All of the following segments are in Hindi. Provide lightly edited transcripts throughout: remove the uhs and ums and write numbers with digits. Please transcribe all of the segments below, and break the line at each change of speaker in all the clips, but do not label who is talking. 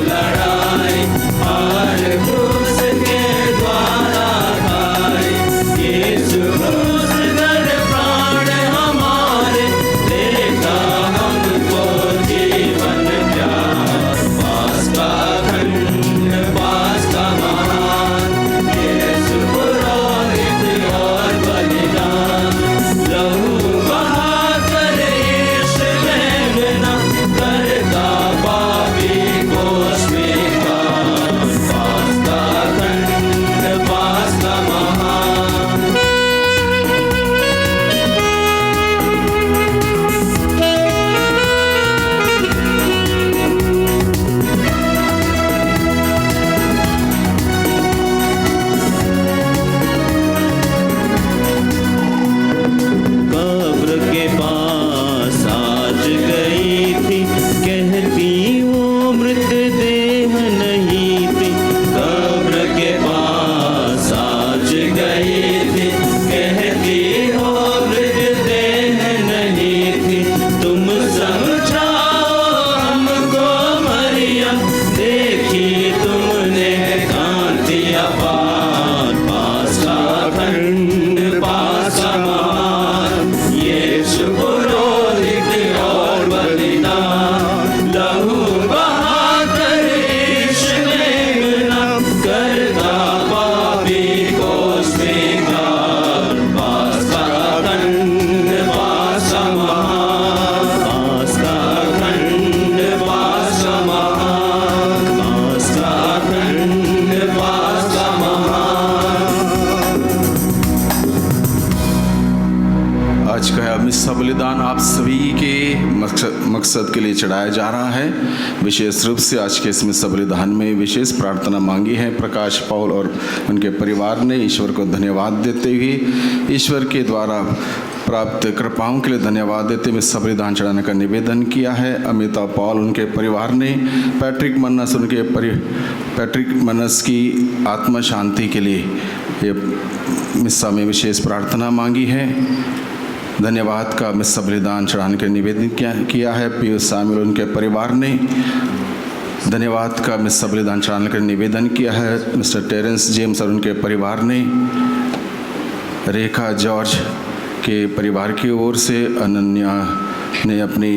लड़ाई हर क्रूस के द्वारा खाई। यीशु क्रूस कर प्राण हमारे देगा हमको जीवन प्यार। पास का खंड पास का महान यीशु पुरोहित और बलिदान। लहू बहाकर यीशु मेमना करता पापी को स्वीकार। पास का खंड पास का महान। कब्र के पास आज गई थी कहती वो मृतदेह नहीं थी। कब्र के पास आज गई थी कहती वो मृतदेह नहीं थी। तुम समझाओ हमको मरियम देखी तुमने कांति अपार। पास का खंड पास का महान यीशु पुरोहित और बलिदान। लहू बहाकर यीशु मेमना करता पापी को स्वीकार। पास का खंड पास का महान। पास का खंड पास का महान। पास का खंड पास का महान।
आज का मिस्सा बलिदान आप सभी के मकसद के लिए चढ़ाया जा रहा है। विशेष रूप से आज के इस मिस्सा बलिदान में विशेष प्रार्थना मांगी है प्रकाश पॉल और उनके परिवार ने। ईश्वर को धन्यवाद देते हुए ईश्वर के द्वारा प्राप्त कृपाओं के लिए धन्यवाद देते हुए मिस्सा बलिदान चढ़ाने का निवेदन किया है। अमिता पॉल उनके परिवार ने पैट्रिक मनस की आत्मा शांति के लिए ये मिस्सा में विशेष प्रार्थना मांगी है। धन्यवाद का मिस्सा बलिदान चढ़ाने का निवेदन किया है पीयूष शामिल उनके परिवार ने। धन्यवाद का मिस्सा बलिदान चढ़ाने का निवेदन किया है मिस्टर टेरेंस जेम्स और उनके परिवार ने। रेखा जॉर्ज के परिवार की ओर से अनन्या ने अपनी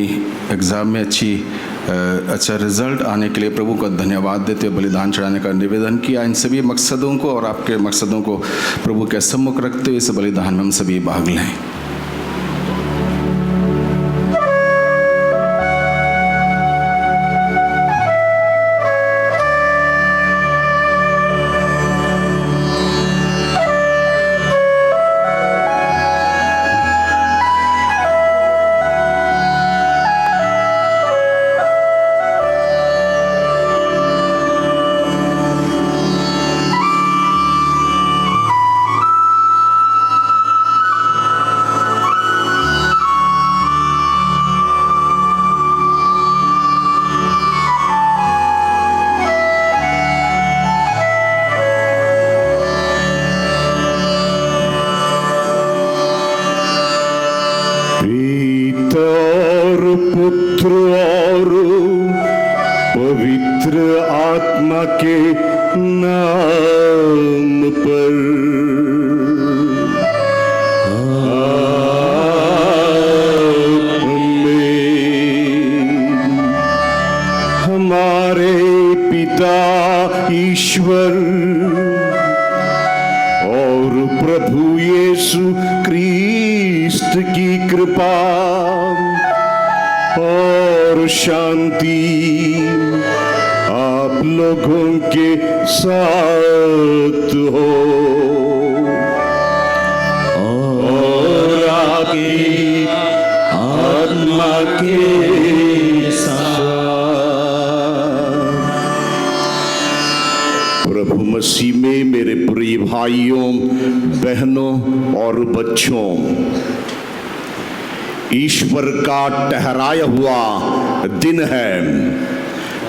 एग्ज़ाम में अच्छा रिजल्ट आने के लिए प्रभु को धन्यवाद देते हुए बलिदान चढ़ाने का निवेदन किया। इन सभी मकसदों को और आपके मकसदों को प्रभु के सम्मुख रखते हुए इस बलिदान में हम सभी भाग लें।
के नाम पर हमारे पिता ईश्वर और प्रभु यीशु क्रिस्ट की कृपा और शांति आप लोगों के साथ हो और आपकी आत्मा के साथ। प्रभु मसीह में मेरे प्रिय भाइयों, बहनों और बच्चों, ईश्वर का ठहराया हुआ दिन है।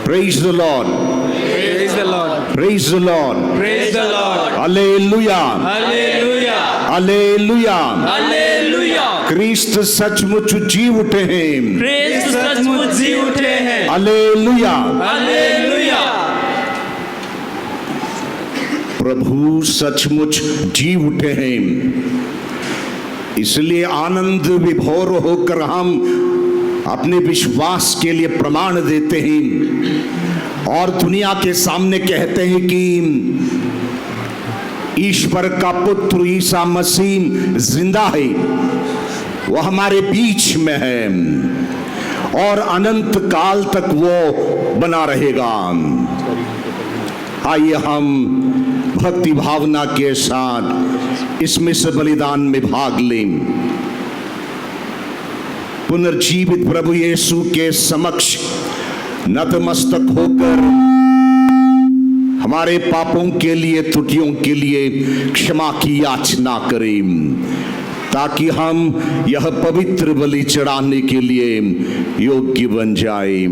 Praise the Lord.
Praise the Lord.
Praise the Lord.
Praise the Lord.
Hallelujah.
Hallelujah.
Hallelujah.
Hallelujah.
क्रिस्त सचमुच जी उठे हैं।
क्रिस्त सचमुच जी उठे हैं।
Hallelujah.
Hallelujah.
प्रभु सचमुच जी उठे हैं, इसलिए आनंद विभोर होकर हम अपने विश्वास के लिए प्रमाण देते हैं और दुनिया के सामने कहते हैं कि ईश्वर का पुत्र ईसा मसीह जिंदा है, वो हमारे बीच में है और अनंत काल तक वो बना रहेगा। आइए हम भक्ति भावना के साथ इसमें से बलिदान में भाग लें। पुनर्जीवित प्रभु यीशु के समक्ष नतमस्तक होकर हमारे पापों के लिए, त्रुटियों के लिए क्षमा की याचना करें, ताकि हम यह पवित्र बलि चढ़ाने के लिए योग्य बन जाएं।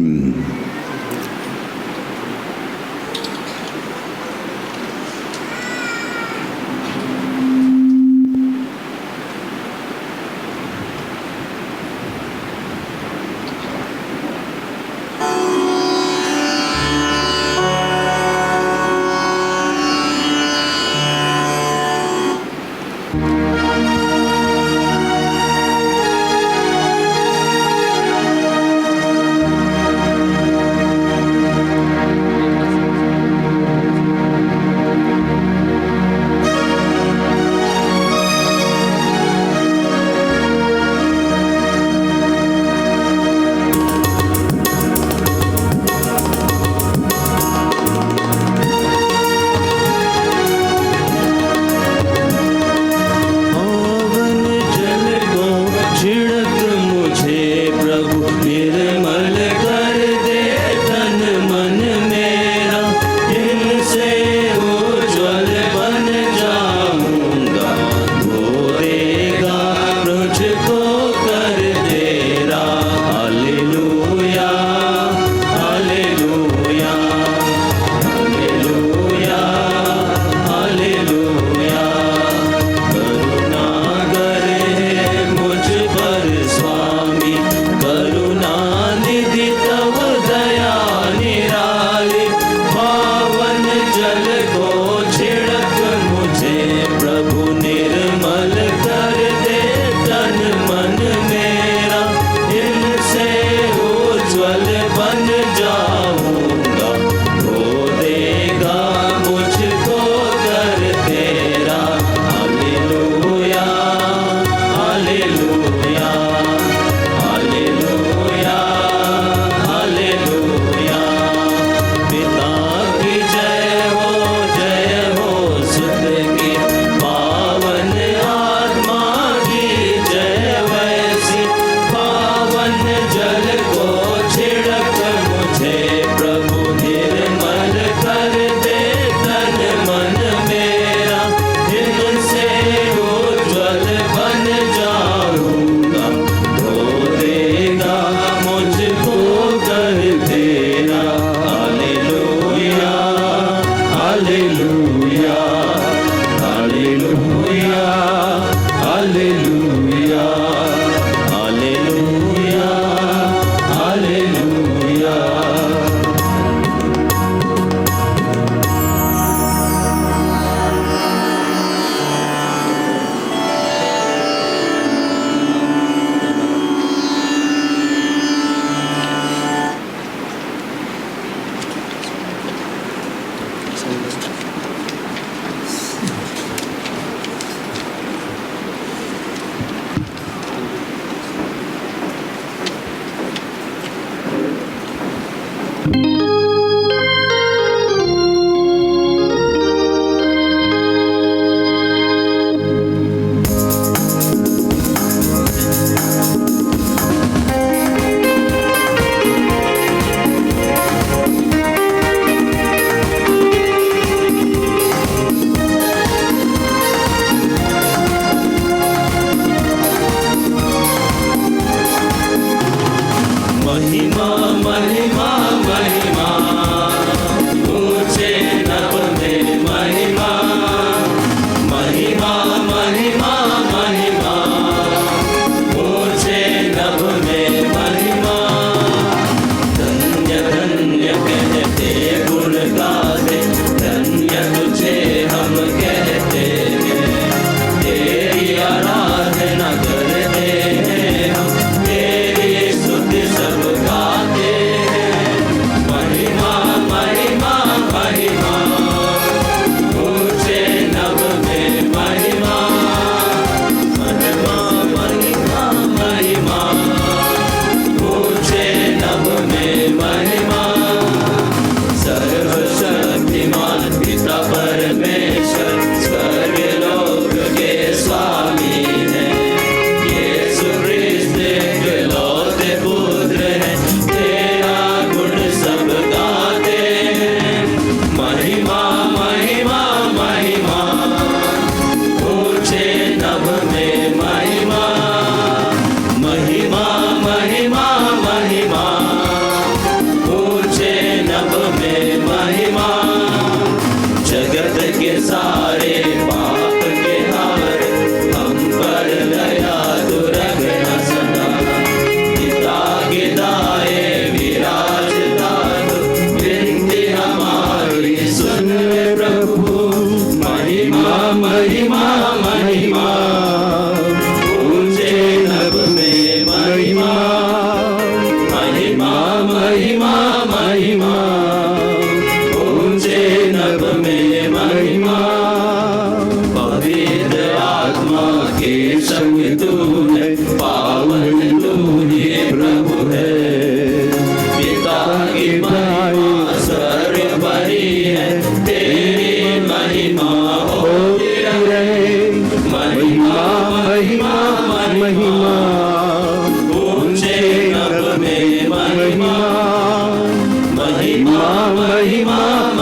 महिमा महिमा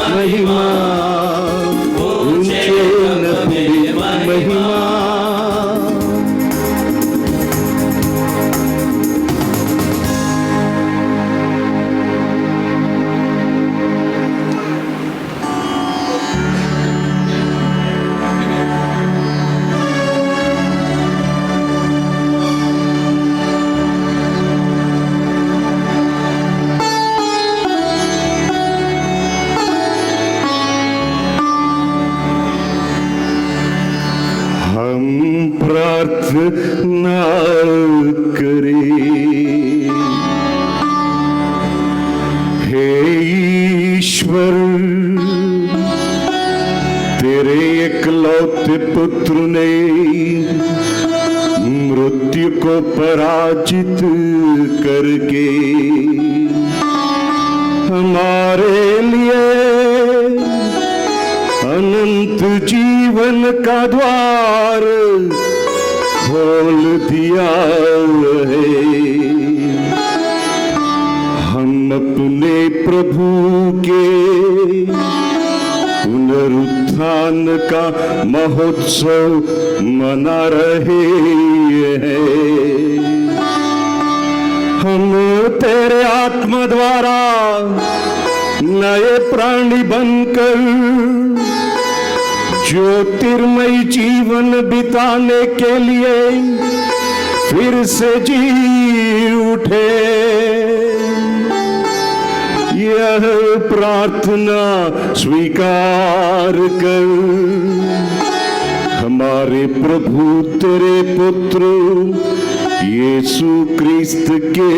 महिमा ऊंचे नबी महिमा। प्रार्थना करे हे ईश्वर, तेरे एकलौते पुत्र ने मृत्यु को पराजित करके हमारे लिए अनंत जीवन का द्वार खोल दिया है। हम अपने प्रभु के पुनरुत्थान का महोत्सव मना रहे हैं। हम तेरे आत्मा द्वारा नए प्राणी बनकर ज्योतिर्मय जीवन बिताने के लिए फिर से जी उठे। यह प्रार्थना स्वीकार कर हमारे प्रभु तेरे पुत्र यीशु क्रिस्त के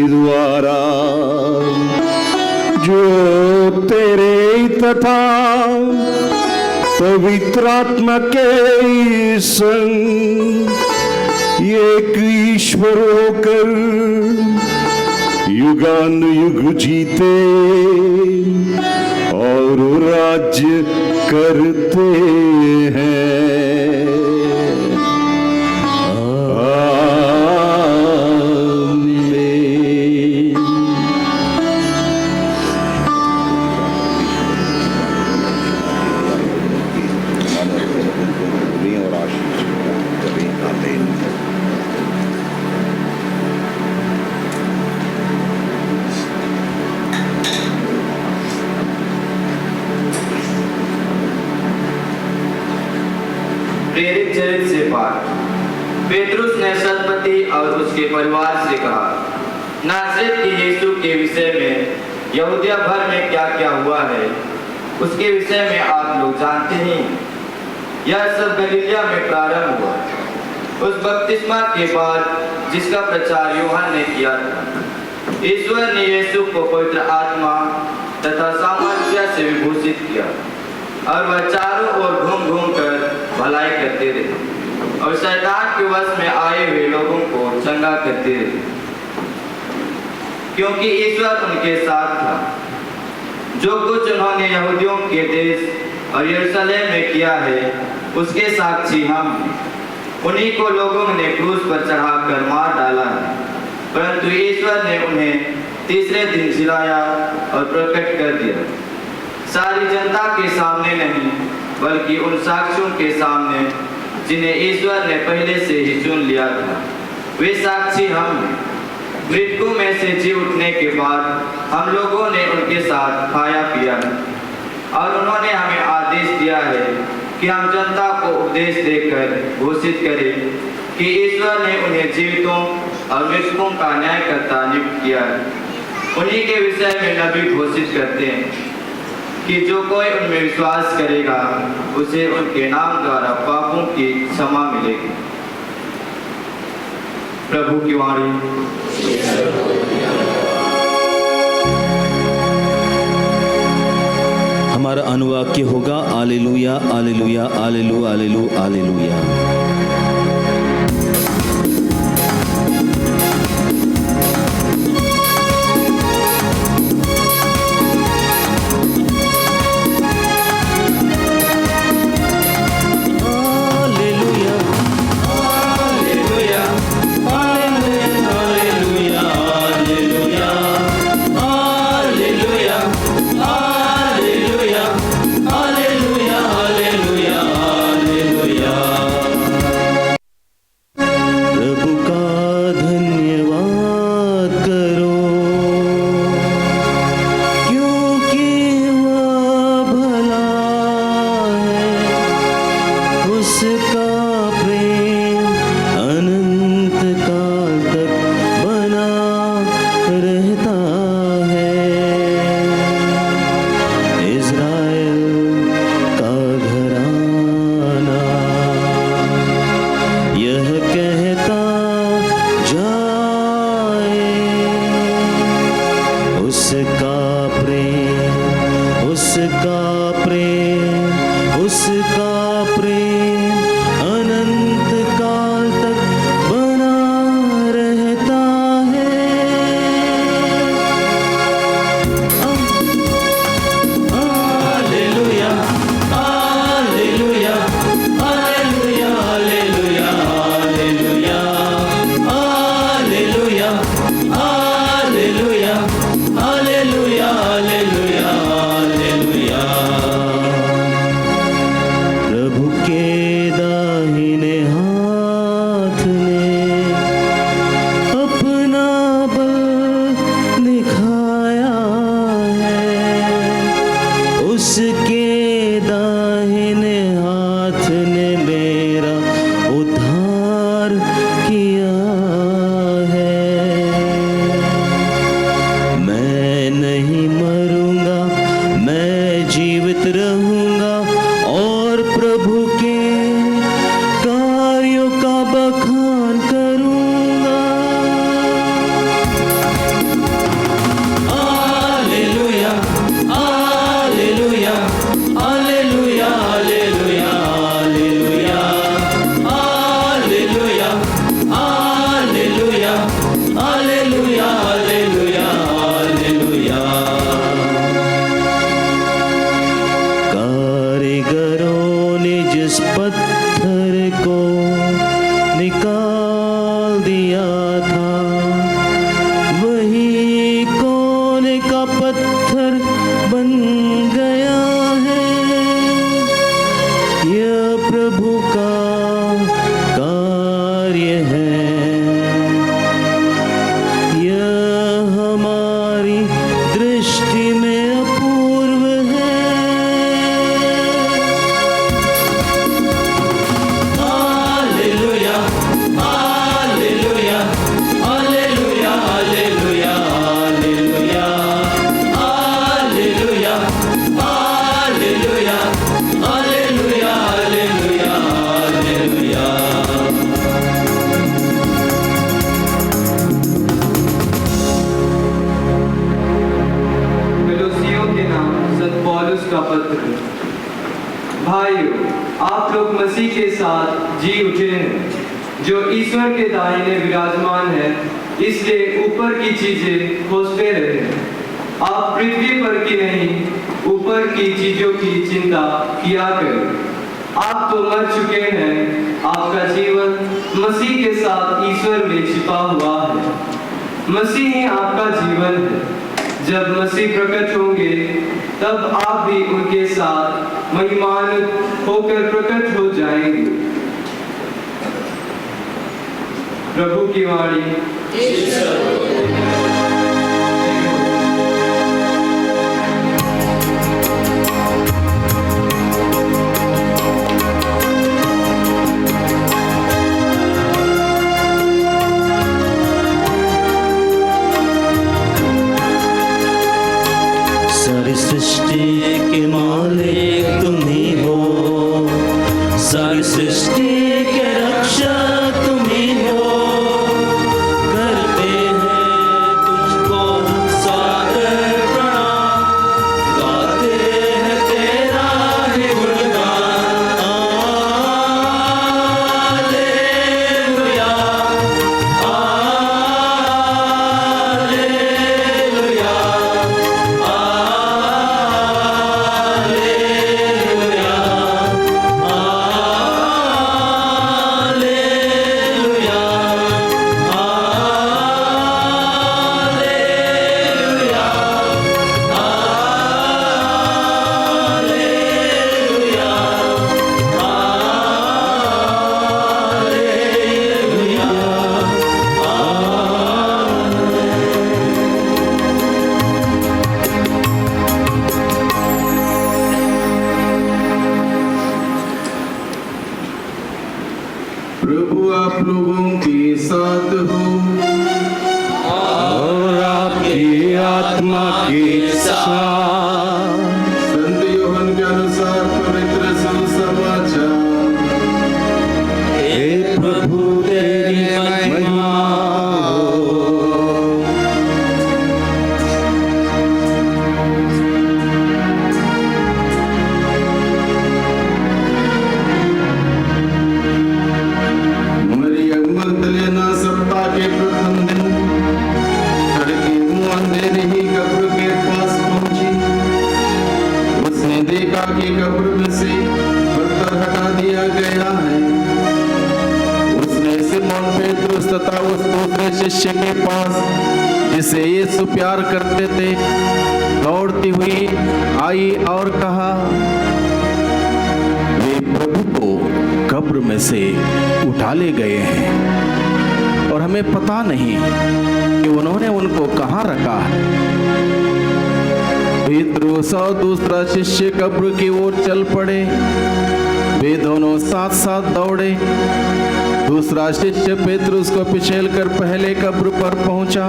द्वारा, जो तेरे तथा पवित्र आत्मा के संग एक ईश्वर होकर युगान युग जीते और राज्य करते हैं।
प्रेरित चरित्र से पाठ। पेतरुस ने सतपति और उसके परिवार से कहा, नासरत के यीशु के विषय में यहूदिया भर में क्या क्या हुआ है, उसके विषय में आप लोग जानते ही। यह सब गलीलिया में प्रारंभ हुआ, उस बपतिस्मा के बाद जिसका प्रचार यूहन्ना ने किया था। ईश्वर ने यीशु को पवित्र आत्मा तथा सामर्थ्य से विभूषित किया और वह चारों ओर घूम घूम कर भलाई करते रहे और शैतान के वश में आए हुए लोगों को चंगा करते रहे, क्योंकि ईश्वर उनके साथ था। जो कुछ उन्होंने यहूदियों के देश और यरूशलेम में किया है, उसके साक्षी हम हैं। उन्हीं को लोगों ने क्रूस पर चढ़ाकर मार डाला है, परंतु ईश्वर ने उन्हें तीसरे दिन जिलाया और प्रकट कर दिया, सारी जनता के सामने नहीं बल्कि उन साक्षियों के सामने जिन्हें ईश्वर ने पहले से ही चुन लिया था। वे साक्षी हम हैं। मृतकों में से जी उठने के बाद हम लोगों ने उनके साथ खाया पिया और उन्होंने हमें आदेश दिया है कि हम जनता को उपदेश देकर घोषित करें कि ईश्वर ने उन्हें जीवितों और मृतकों का न्यायकर्ता नियुक्त किया है। उन्हीं के विषय में नबी घोषित करते हैं कि जो कोई उनमें विश्वास करेगा उसे उनके नाम द्वारा पापों की क्षमा मिलेगी। प्रभु की वाणी।
हमारा अनुवाक्य होगा hallelujah hallelujah hallelujah hallelujah hallelujah. पत्थर बन गया है। यह प्रभु का कार्य है, यह हमारी दृष्टि में अपूर्व है। Hallelujah, hallelujah, hallelujah, hallelujah, hallelujah, hallelujah, hallelujah, hallelujah, hallelujah, hallelujah.
कलोसियों के नाम संत पौलुस का पत्र। भाइयों, आप लोग मसीह के साथ जी उठे हैं, जो ईश्वर के दाहिने विराजमान है, इसलिए ऊपर की चीजें खोजते रहे। आप पृथ्वी पर की नहीं, ऊपर की चीजों की चिंता किया करें। आप तो मर चुके हैं, आपका जीवन मसीह के साथ ईश्वर में छिपा हुआ है। मसीह ही आपका जीवन है। जब मसीह प्रकट होंगे, तब आप भी उनके साथ महिमान्वित होकर प्रकट हो जाएंगे। प्रभु की वाणी।
सारी सृष्टि के मालिक तुम ही हो, सारी सृष्टि के रक्षक तुम ही हो। करते हैं तुझको सादर प्रणाम, गाते हैं तेरा ही गुणगान। हालेलुया, हालेलुया,
प्रभु आप लोगों के साथ हो
और आपकी आत्मा के साथ।
संत यूहन्ना के अनुसार पवित्र सुसमाचार।
हे प्रभु तेरी महिमा हो।
मरियम मगदलेना सप्ताह के प्रथम दिन तड़के मुंह अंधेरे ही कब्र के पास पहुंची। उसने देखा कि कब्र में से पत्थर हटा दिया गया है। उसने सिमोन पेतरुस तथा उस दूसरे शिष्य के पास, जिसे यीशु प्यार करते थे, दौड़ती हुई आई और कहा, वे प्रभु को कब्र में से उठा ले गए हैं और हमें पता नहीं कि उन्होंने उनको कहाँ रखा है। पेतरुस और दूसरा शिष्य कब्र की ओर चल पड़े। वे दोनों साथ साथ दौड़े। दूसरा शिष्य पेतरुस को पिछेल कर पहले कब्र पर पहुंचा।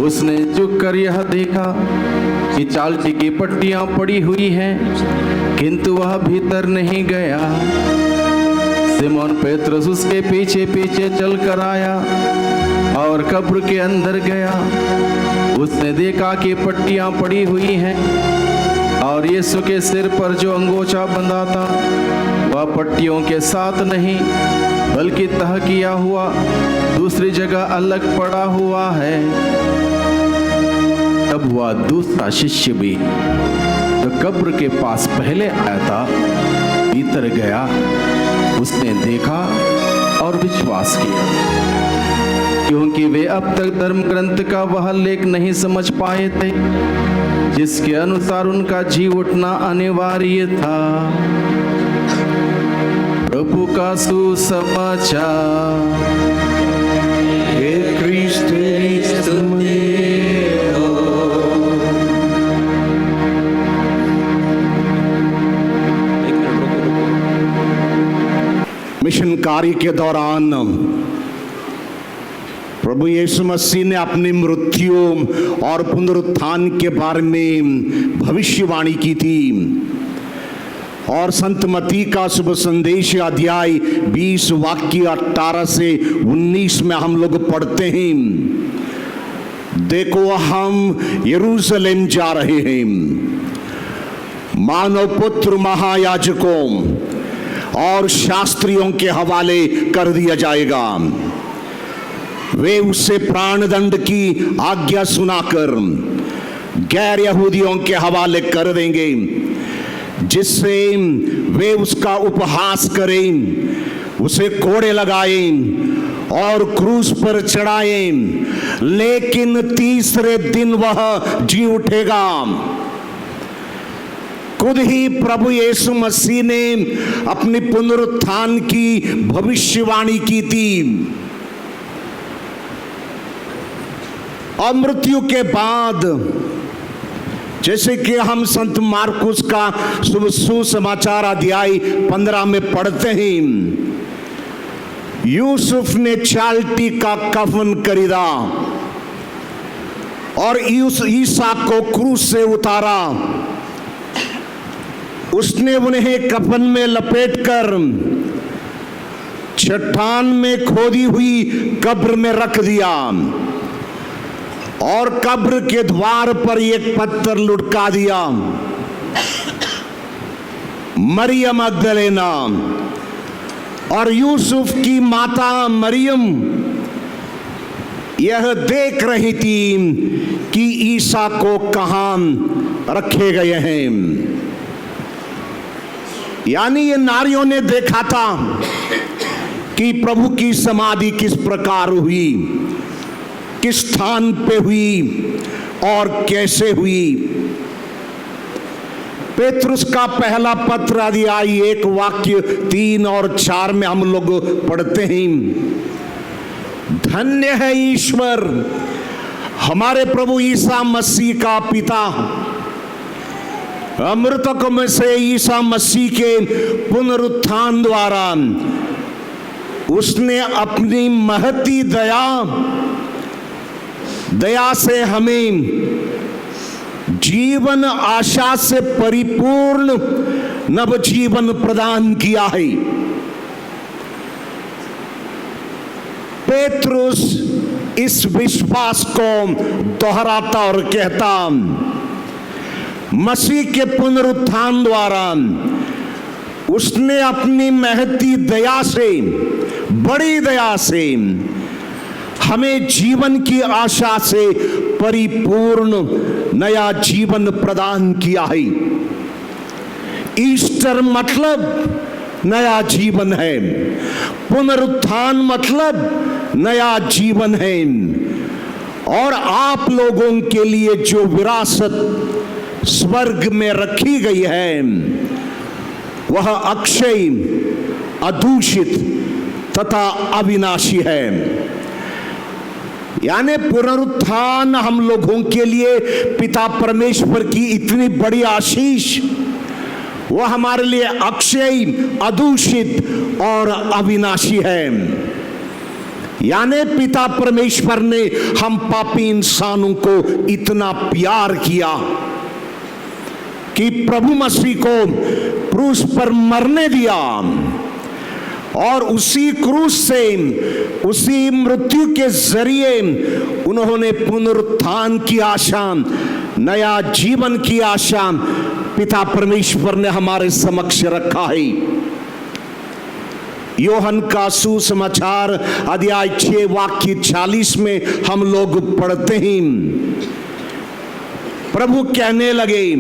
उसने झुक कर यह देखा कि चालची की पट्टियां पड़ी हुई हैं, किंतु वह भीतर नहीं गया। सिमोन पेतरुस उसके पीछे पीछे चल कर आया और कब्र के अंदर गया। उसने देखा कि पट्टियां पड़ी हुई हैं और यीशु के सिर पर जो अंगोछा बंधा था, वह पट्टियों के साथ नहीं बल्कि तह किया हुआ दूसरी जगह अलग पड़ा हुआ है। तब वह दूसरा शिष्य भी, जो कब्र के पास पहले आया था, भीतर गया। उसने देखा और विश्वास किया। क्योंकि वे अब तक धर्म ग्रंथ का वह लेख नहीं समझ पाए थे जिसके अनुसार उनका जी उठना अनिवार्य था। प्रभु का सुसमाचार।
हे क्रिस्त में हो।
मिशन कार्य के दौरान प्रभु यीशु मसीह ने अपनी मृत्यु और पुनरुत्थान के बारे में भविष्यवाणी की थी और संत मत्ती का शुभ संदेश अध्याय 20 वाक्य 18 से 19 में हम लोग पढ़ते हैं, देखो हम यरूशलेम जा रहे हैं, मानव पुत्र महायाजकों और शास्त्रियों के हवाले कर दिया जाएगा। वे उससे प्राणदंड की आज्ञा सुनाकर गैर यहूदियों के हवाले कर देंगे, जिससे वे उसका उपहास करें, उसे कोड़े लगाएं और क्रूस पर चढ़ाएं, लेकिन तीसरे दिन वह जी उठेगा। खुद ही प्रभु यीशु मसीह ने अपनी पुनरुत्थान की भविष्यवाणी की थी और मृत्यु के बाद, जैसे कि हम संत मार्कुस का सुसमाचार अध्याय 15 में पढ़ते हैं, यूसुफ ने चालटी का कफन खरीदा और ईसा को क्रूस से उतारा। उसने उन्हें कफन में लपेटकर चट्टान में खोदी हुई कब्र में रख दिया और कब्र के द्वार पर एक पत्थर लुढ़का दिया। मरियम मगदलेना और यूसुफ की माता मरियम यह देख रही थी कि ईसा को कहां रखे गए हैं। यानी ये नारियों ने देखा था कि प्रभु की समाधि किस प्रकार हुई, किस स्थान पे हुई और कैसे हुई। पेतरुस का पहला पत्र अध्याय 1 वाक्य 3 और 4 में हम लोग पढ़ते हैं, धन्य है ईश्वर हमारे प्रभु ईसा मसीह का पिता, मृतकों में से ईसा मसीह के पुनरुत्थान द्वारा उसने अपनी महती दया से हमें जीवन आशा से परिपूर्ण नव जीवन प्रदान किया है। पेतरुस इस विश्वास को दोहराता और कहता, मसीह के पुनरुत्थान द्वारा उसने अपनी महती दया से, बड़ी दया से हमें जीवन की आशा से परिपूर्ण नया जीवन प्रदान किया है। ईस्टर मतलब नया जीवन है, पुनरुत्थान मतलब नया जीवन है और आप लोगों के लिए जो विरासत स्वर्ग में रखी गई है वह अक्षय, अदूषित तथा अविनाशी है। यानी पुनरुत्थान हम लोगों के लिए पिता परमेश्वर की इतनी बड़ी आशीष, वह हमारे लिए अक्षय, अदूषित और अविनाशी है। यानी पिता परमेश्वर ने हम पापी इंसानों को इतना प्यार किया कि प्रभु मसीह को क्रूस पर मरने दिया और उसी क्रूस से, उसी मृत्यु के जरिए उन्होंने पुनरुत्थान की आशा, नया जीवन की आशा पिता परमेश्वर ने हमारे समक्ष रखा है। योहन का सुसमाचार अध्याय 6 वाक्य 40 में हम लोग पढ़ते हैं, प्रभु कहने लगे,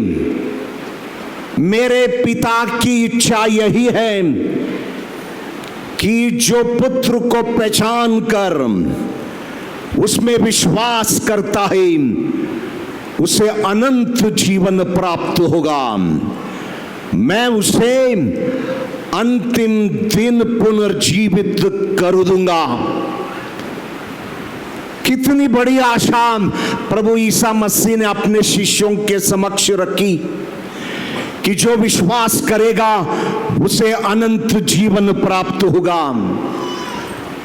मेरे पिता की इच्छा यही है कि जो पुत्र को पहचान कर उसमें विश्वास करता है उसे अनंत जीवन प्राप्त होगा। मैं उसे अंतिम दिन पुनर्जीवित कर दूंगा। कितनी बड़ी आशा प्रभु ईसा मसीह ने अपने शिष्यों के समक्ष रखी कि जो विश्वास करेगा उसे अनंत जीवन प्राप्त होगा।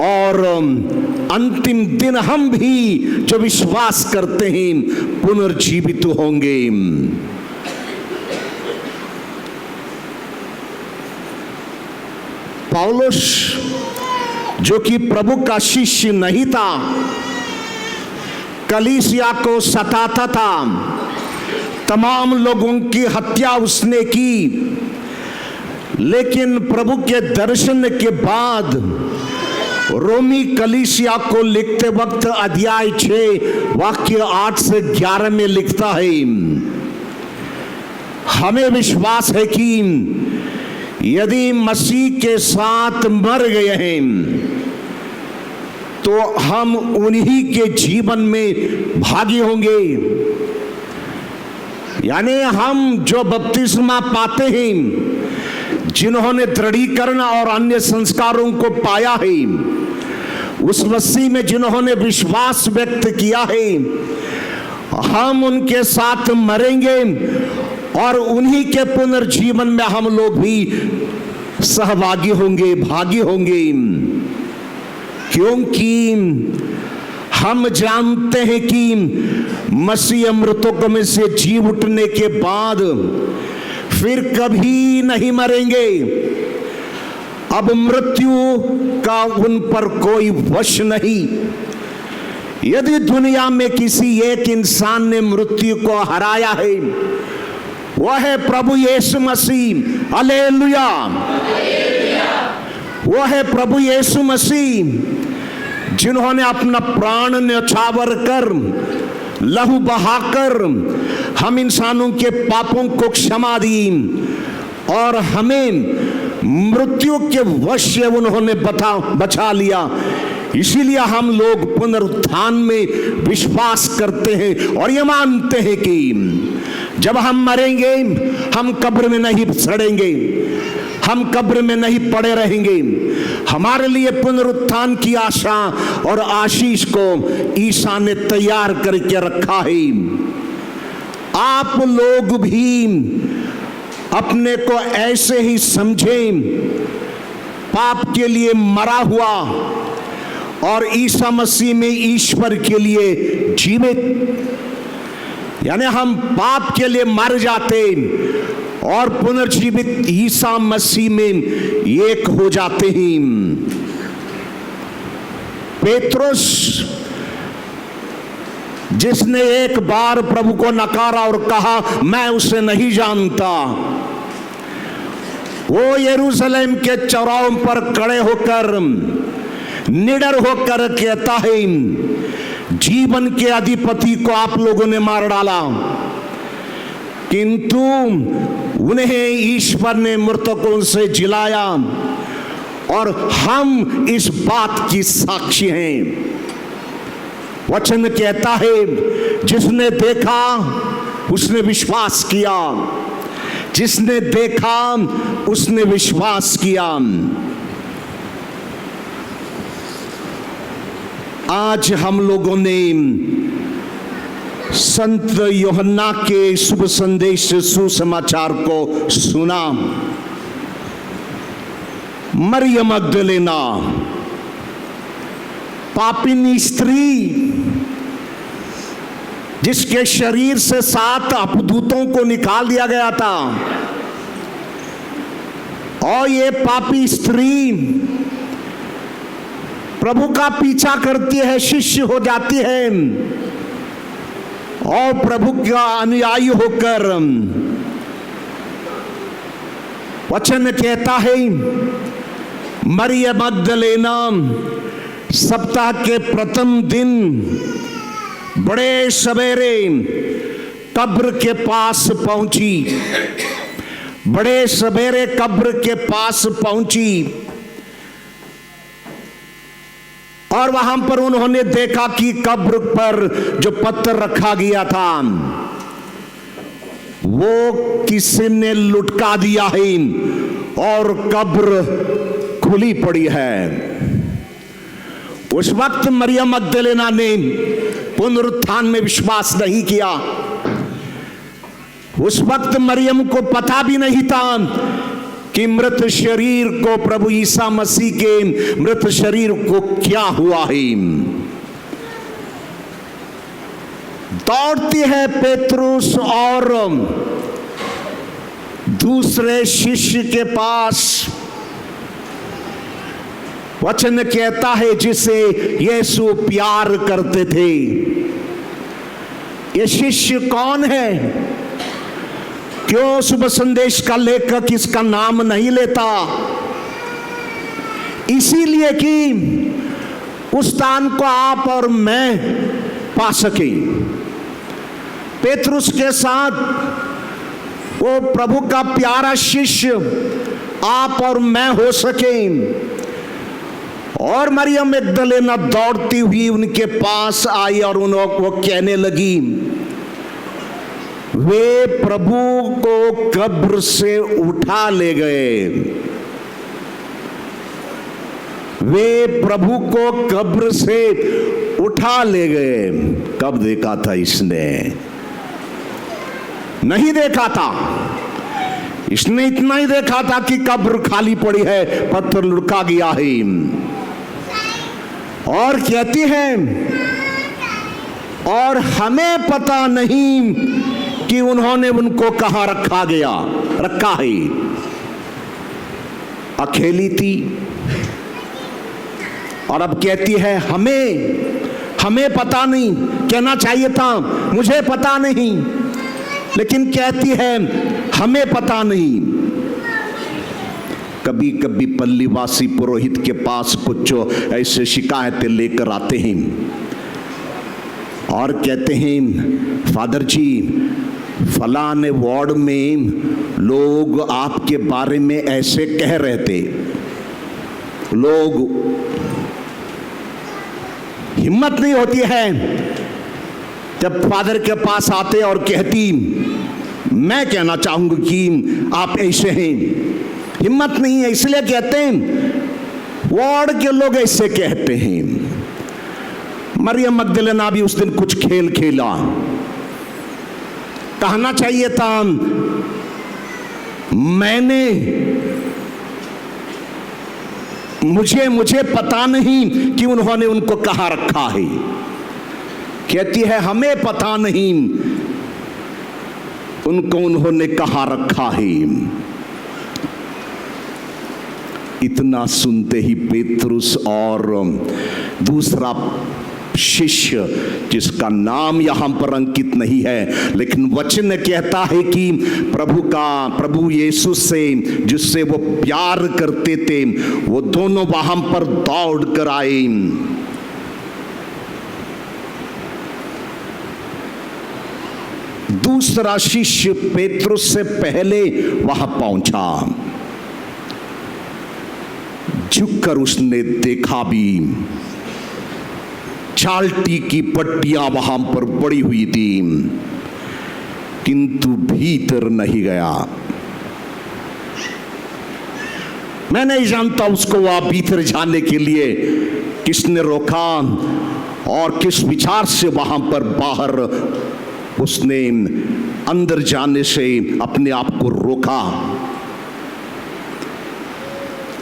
और अंतिम दिन हम भी जो विश्वास करते हैं पुनर्जीवित होंगे। पौलुस जो कि प्रभु का शिष्य नहीं था, कलीसिया को सताता था, तमाम लोगों की हत्या उसने की, लेकिन प्रभु के दर्शन के बाद रोमी कलीसिया को लिखते वक्त अध्याय 6 वाक्य 8 से 11 में लिखता है, हमें विश्वास है कि यदि मसीह के साथ मर गए हैं तो हम उन्हीं के जीवन में भागी होंगे। यानी हम जो बपतिस्मा पाते हैं, जिन्होंने दृढ़ीकरण और अन्य संस्कारों को पाया है, उस मसीह में जिन्होंने विश्वास व्यक्त किया है, हम उनके साथ मरेंगे और उन्हीं के पुनर्जीवन में हम लोग भी सहभागी होंगे, भागी होंगे। क्योंकि हम जानते हैं कि मसीह मृतकों में से जी उठने के बाद फिर कभी नहीं मरेंगे। अब मृत्यु का उन पर कोई वश नहीं। यदि दुनिया में किसी एक इंसान ने मृत्यु को हराया है, वह है प्रभु यीशु मसीह। हालेलुया। वह है प्रभु यीशु मसीह, जिन्होंने अपना प्राण न्यौछावर कर, लहू बहाकर हम इंसानों के पापों को क्षमा दी और हमें मृत्यु के वश से उन्होंने बचा लिया। इसीलिए हम लोग पुनरुत्थान में विश्वास करते हैं और ये मानते हैं कि जब हम मरेंगे हम कब्र में नहीं सड़ेंगे, हम कब्र में नहीं पड़े रहेंगे। हमारे लिए पुनरुत्थान की आशा और आशीष को ईसा ने तैयार करके रखा है। आप लोग भी अपने को ऐसे ही समझें, पाप के लिए मरा हुआ और ईसा मसीह में ईश्वर के लिए जीवित। यानी हम पाप के लिए मर जाते और पुनर्जीवित ईसा मसीह में एक हो जाते हैं। पेत्रुस, जिसने एक बार प्रभु को नकारा और कहा मैं उसे नहीं जानता, वो यरूशलेम के चौराहों पर खड़े होकर निडर होकर कहता है, जीवन के अधिपति को आप लोगों ने मार डाला, किंतु उन्हें ईश्वर ने मृतकों से जिलाया और हम इस बात की साक्षी हैं। वचन कहता है, जिसने देखा उसने विश्वास किया, जिसने देखा उसने विश्वास किया। आज हम लोगों ने संत यूहन्ना के शुभ संदेश सुसमाचार को सुना। मरियम मगदलेना, पापिनी स्त्री, जिसके शरीर से 7 अपदूतों को निकाल दिया गया था, और ये पापी स्त्री प्रभु का पीछा करती है, शिष्य हो जाती है और प्रभु का अनुयायी होकर वचन कहता है, मरियम मगदलेना सप्ताह के प्रथम दिन बड़े सवेरे कब्र के पास पहुंची। बड़े सवेरे कब्र के पास पहुंची और वहां पर उन्होंने देखा कि कब्र पर जो पत्थर रखा गया था वो किसी ने लुटका दिया है और कब्र खुली पड़ी है। उस वक्त मरियम मगदलेना ने पुनरुत्थान में विश्वास नहीं किया। उस वक्त मरियम को पता भी नहीं था कि मृत शरीर को, प्रभु ईसा मसीह के मृत शरीर को क्या हुआ है। दौड़ती है पेतरुस और दूसरे शिष्य के पास। वचन कहता है जिसे यीशु प्यार करते थे। ये शिष्य कौन है? क्यों शुभ संदेश का लेखक इसका नाम नहीं लेता? इसीलिए कि उस दान को आप और मैं पा सके। पेतरुस के साथ वो प्रभु का प्यारा शिष्य आप और मैं हो सके। और मरियम मगदलेना दौड़ती हुई उनके पास आई और वो कहने लगी, वे प्रभु को कब्र से उठा ले गए। वे प्रभु को कब्र से उठा ले गए। कब देखा था इसने? नहीं देखा था। इसने इतना ही देखा था कि कब्र खाली पड़ी है, पत्थर लुढ़का गया है। और कहती है, और हमें पता नहीं कि उन्होंने उनको कहां रखा है। अकेली थी और अब कहती है हमें पता नहीं। कहना चाहिए था मुझे पता नहीं, लेकिन कहती है हमें पता नहीं। कभी कभी पल्लीवासी पुरोहित के पास कुछ ऐसे शिकायतें लेकर आते हैं और कहते हैं, फादर जी फलाने वार्ड में लोग आपके बारे में ऐसे कह रहे थे। लोग हिम्मत नहीं होती है जब फादर के पास आते और कहती, मैं कहना चाहूंगी कि आप ऐसे हैं। हिम्मत नहीं है, इसलिए कहते हैं वार्ड के लोग ऐसे कहते हैं। मरियम मगदलेना भी उस दिन कुछ खेल खेला। कहना चाहिए था मुझे पता नहीं कि उन्होंने उनको कहां रखा है। कहती है हमें पता नहीं उनको उन्होंने कहां रखा है। इतना सुनते ही पेतरुस और दूसरा शिष्य, जिसका नाम यहां पर अंकित नहीं है, लेकिन वचन कहता है कि प्रभु यीशु से जिससे वो प्यार करते थे, वो दोनों वहां पर दौड़ कर आए। दूसरा शिष्य पेतरुस से पहले वहां पहुंचा। झुककर उसने देखा भी, चाल्टी की पट्टियां वहां पर पड़ी हुई थी, किंतु भीतर नहीं गया। मैं नहीं जानता उसको वहां भीतर जाने के लिए किसने रोका और किस विचार से वहां पर बाहर उसने अंदर जाने से अपने आप को रोका।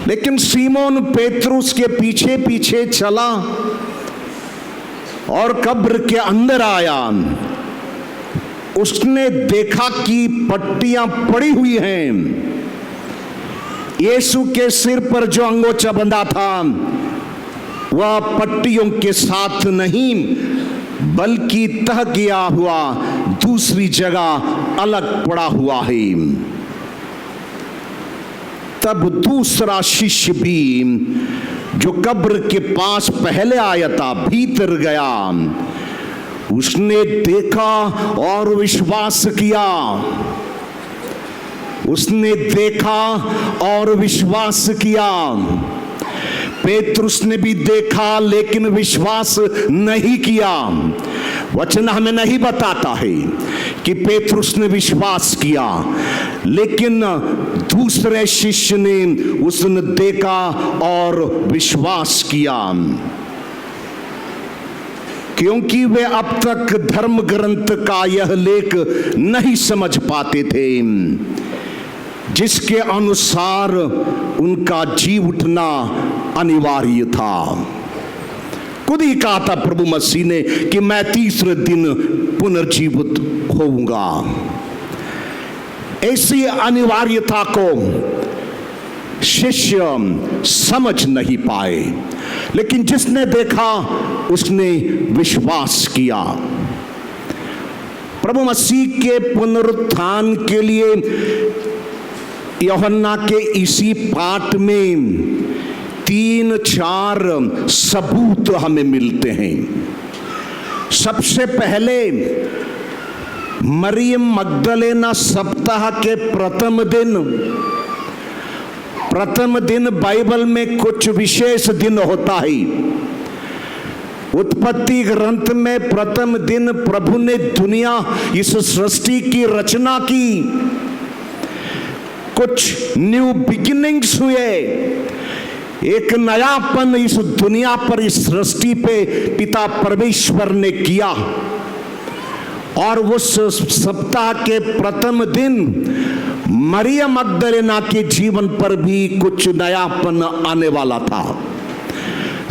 लेकिन सीमोन पेतरुस के पीछे पीछे चला और कब्र के अंदर आया। उसने देखा कि पट्टियां पड़ी हुई हैं। यीशु के सिर पर जो अंगोछा बंधा था वह पट्टियों के साथ नहीं, बल्कि तह गया हुआ दूसरी जगह अलग पड़ा हुआ है। तब दूसरा शिष्य भी जो कब्र के पास पहले आया था भीतर गया। उसने देखा और विश्वास किया। उसने देखा और विश्वास किया। पेतरुस ने भी देखा लेकिन विश्वास नहीं किया। वचन हमें नहीं बताता है कि पेतरुस ने विश्वास किया, लेकिन दूसरे शिष्य ने उसने देखा और विश्वास किया, क्योंकि वे अब तक धर्म ग्रंथ का यह लेख नहीं समझ पाते थे जिसके अनुसार उनका जी उठना अनिवार्य था। खुद ही कहा था प्रभु मसीह ने कि मैं तीसरे दिन पुनर्जीवित होऊंगा। ऐसी अनिवार्यता को शिष्य समझ नहीं पाए, लेकिन जिसने देखा उसने विश्वास किया। प्रभु मसीह के पुनरुत्थान के लिए यूहन्ना के इसी पाठ में 3-4 सबूत हमें मिलते हैं। सबसे पहले मरियम मगदलेना सप्ताह के प्रथम दिन बाइबल में कुछ विशेष दिन होता है। उत्पत्ति ग्रंथ में प्रथम दिन प्रभु ने दुनिया, इस सृष्टि की रचना की। कुछ न्यू बिगिनिंग्स हुए, एक नयापन इस दुनिया पर, इस सृष्टि पे पिता परमेश्वर ने किया। और उस सप्ताह के प्रथम दिन मरियम मगदलेना के जीवन पर भी कुछ नयापन आने वाला था।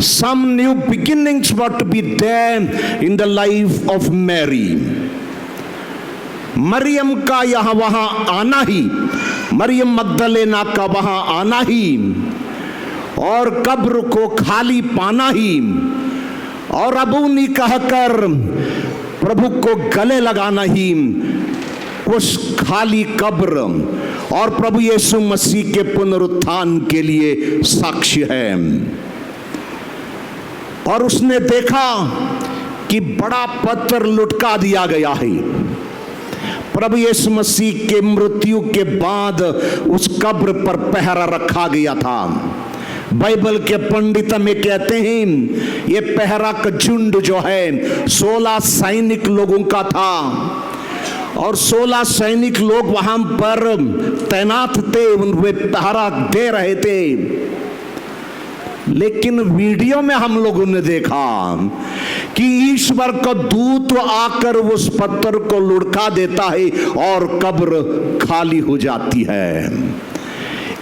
Some new beginnings were to be there in the life of Mary. Maryam का यहाँ वहाँ आना ही, मरियम मगदलेना का वहाँ आना ही, और कब्र को खाली पाना ही, और अबूनी कहकर प्रभु को गले लगाना ही उस खाली कब्र और प्रभु यीशु मसीह के पुनरुत्थान के लिए साक्ष्य है। और उसने देखा कि बड़ा पत्थर लुटका दिया गया है। प्रभु यीशु मसीह के मृत्यु के बाद उस कब्र पर पहरा रखा गया था। बाइबल के पंडित में कहते हैं ये पहरा का झुंड जो है 16 सैनिक लोगों का था, और 16 सैनिक लोग वहां पर तैनात थे, उनके पहरा दे रहे थे। लेकिन वीडियो में हम लोगों ने देखा कि ईश्वर का दूत आकर उस पत्थर को लुढ़का देता है और कब्र खाली हो जाती है।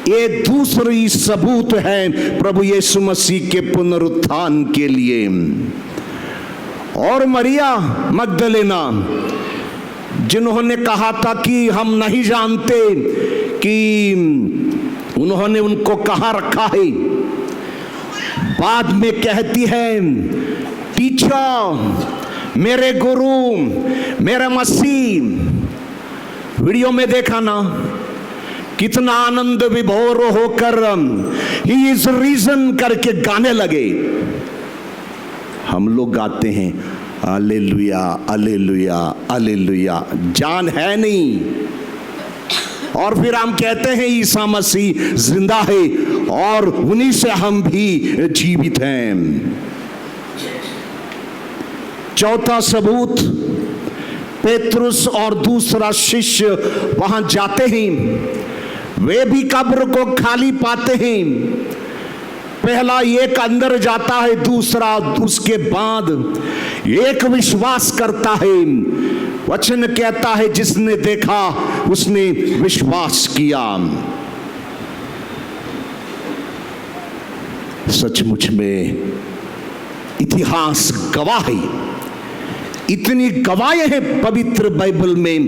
ये दूसरी सबूत है प्रभु यीशु मसीह के पुनरुत्थान के लिए। और मरिया मगदलेना जिन्होंने कहा था कि हम नहीं जानते कि उन्होंने उनको कहाँ रखा है, बाद में कहती है टीचर, मेरे गुरु, मेरे मसीह। वीडियो में देखा ना कितना आनंद विभोर होकर ही इज रीजन करके गाने लगे। हम लोग गाते हैं हालेलुया हालेलुया हालेलुया, जान है नहीं, और फिर हम कहते हैं ईसा मसीह जिंदा है और उन्हीं से हम भी जीवित हैं। चौथा सबूत, पेतरुस और दूसरा शिष्य वहां जाते हैं, वे भी कब्र को खाली पाते हैं। पहला एक अंदर जाता है, दूसरा उसके बाद एक विश्वास करता है। वचन कहता है जिसने देखा उसने विश्वास किया। सचमुच में इतिहास गवाह है, इतनी गवाहें हैं पवित्र बाइबल में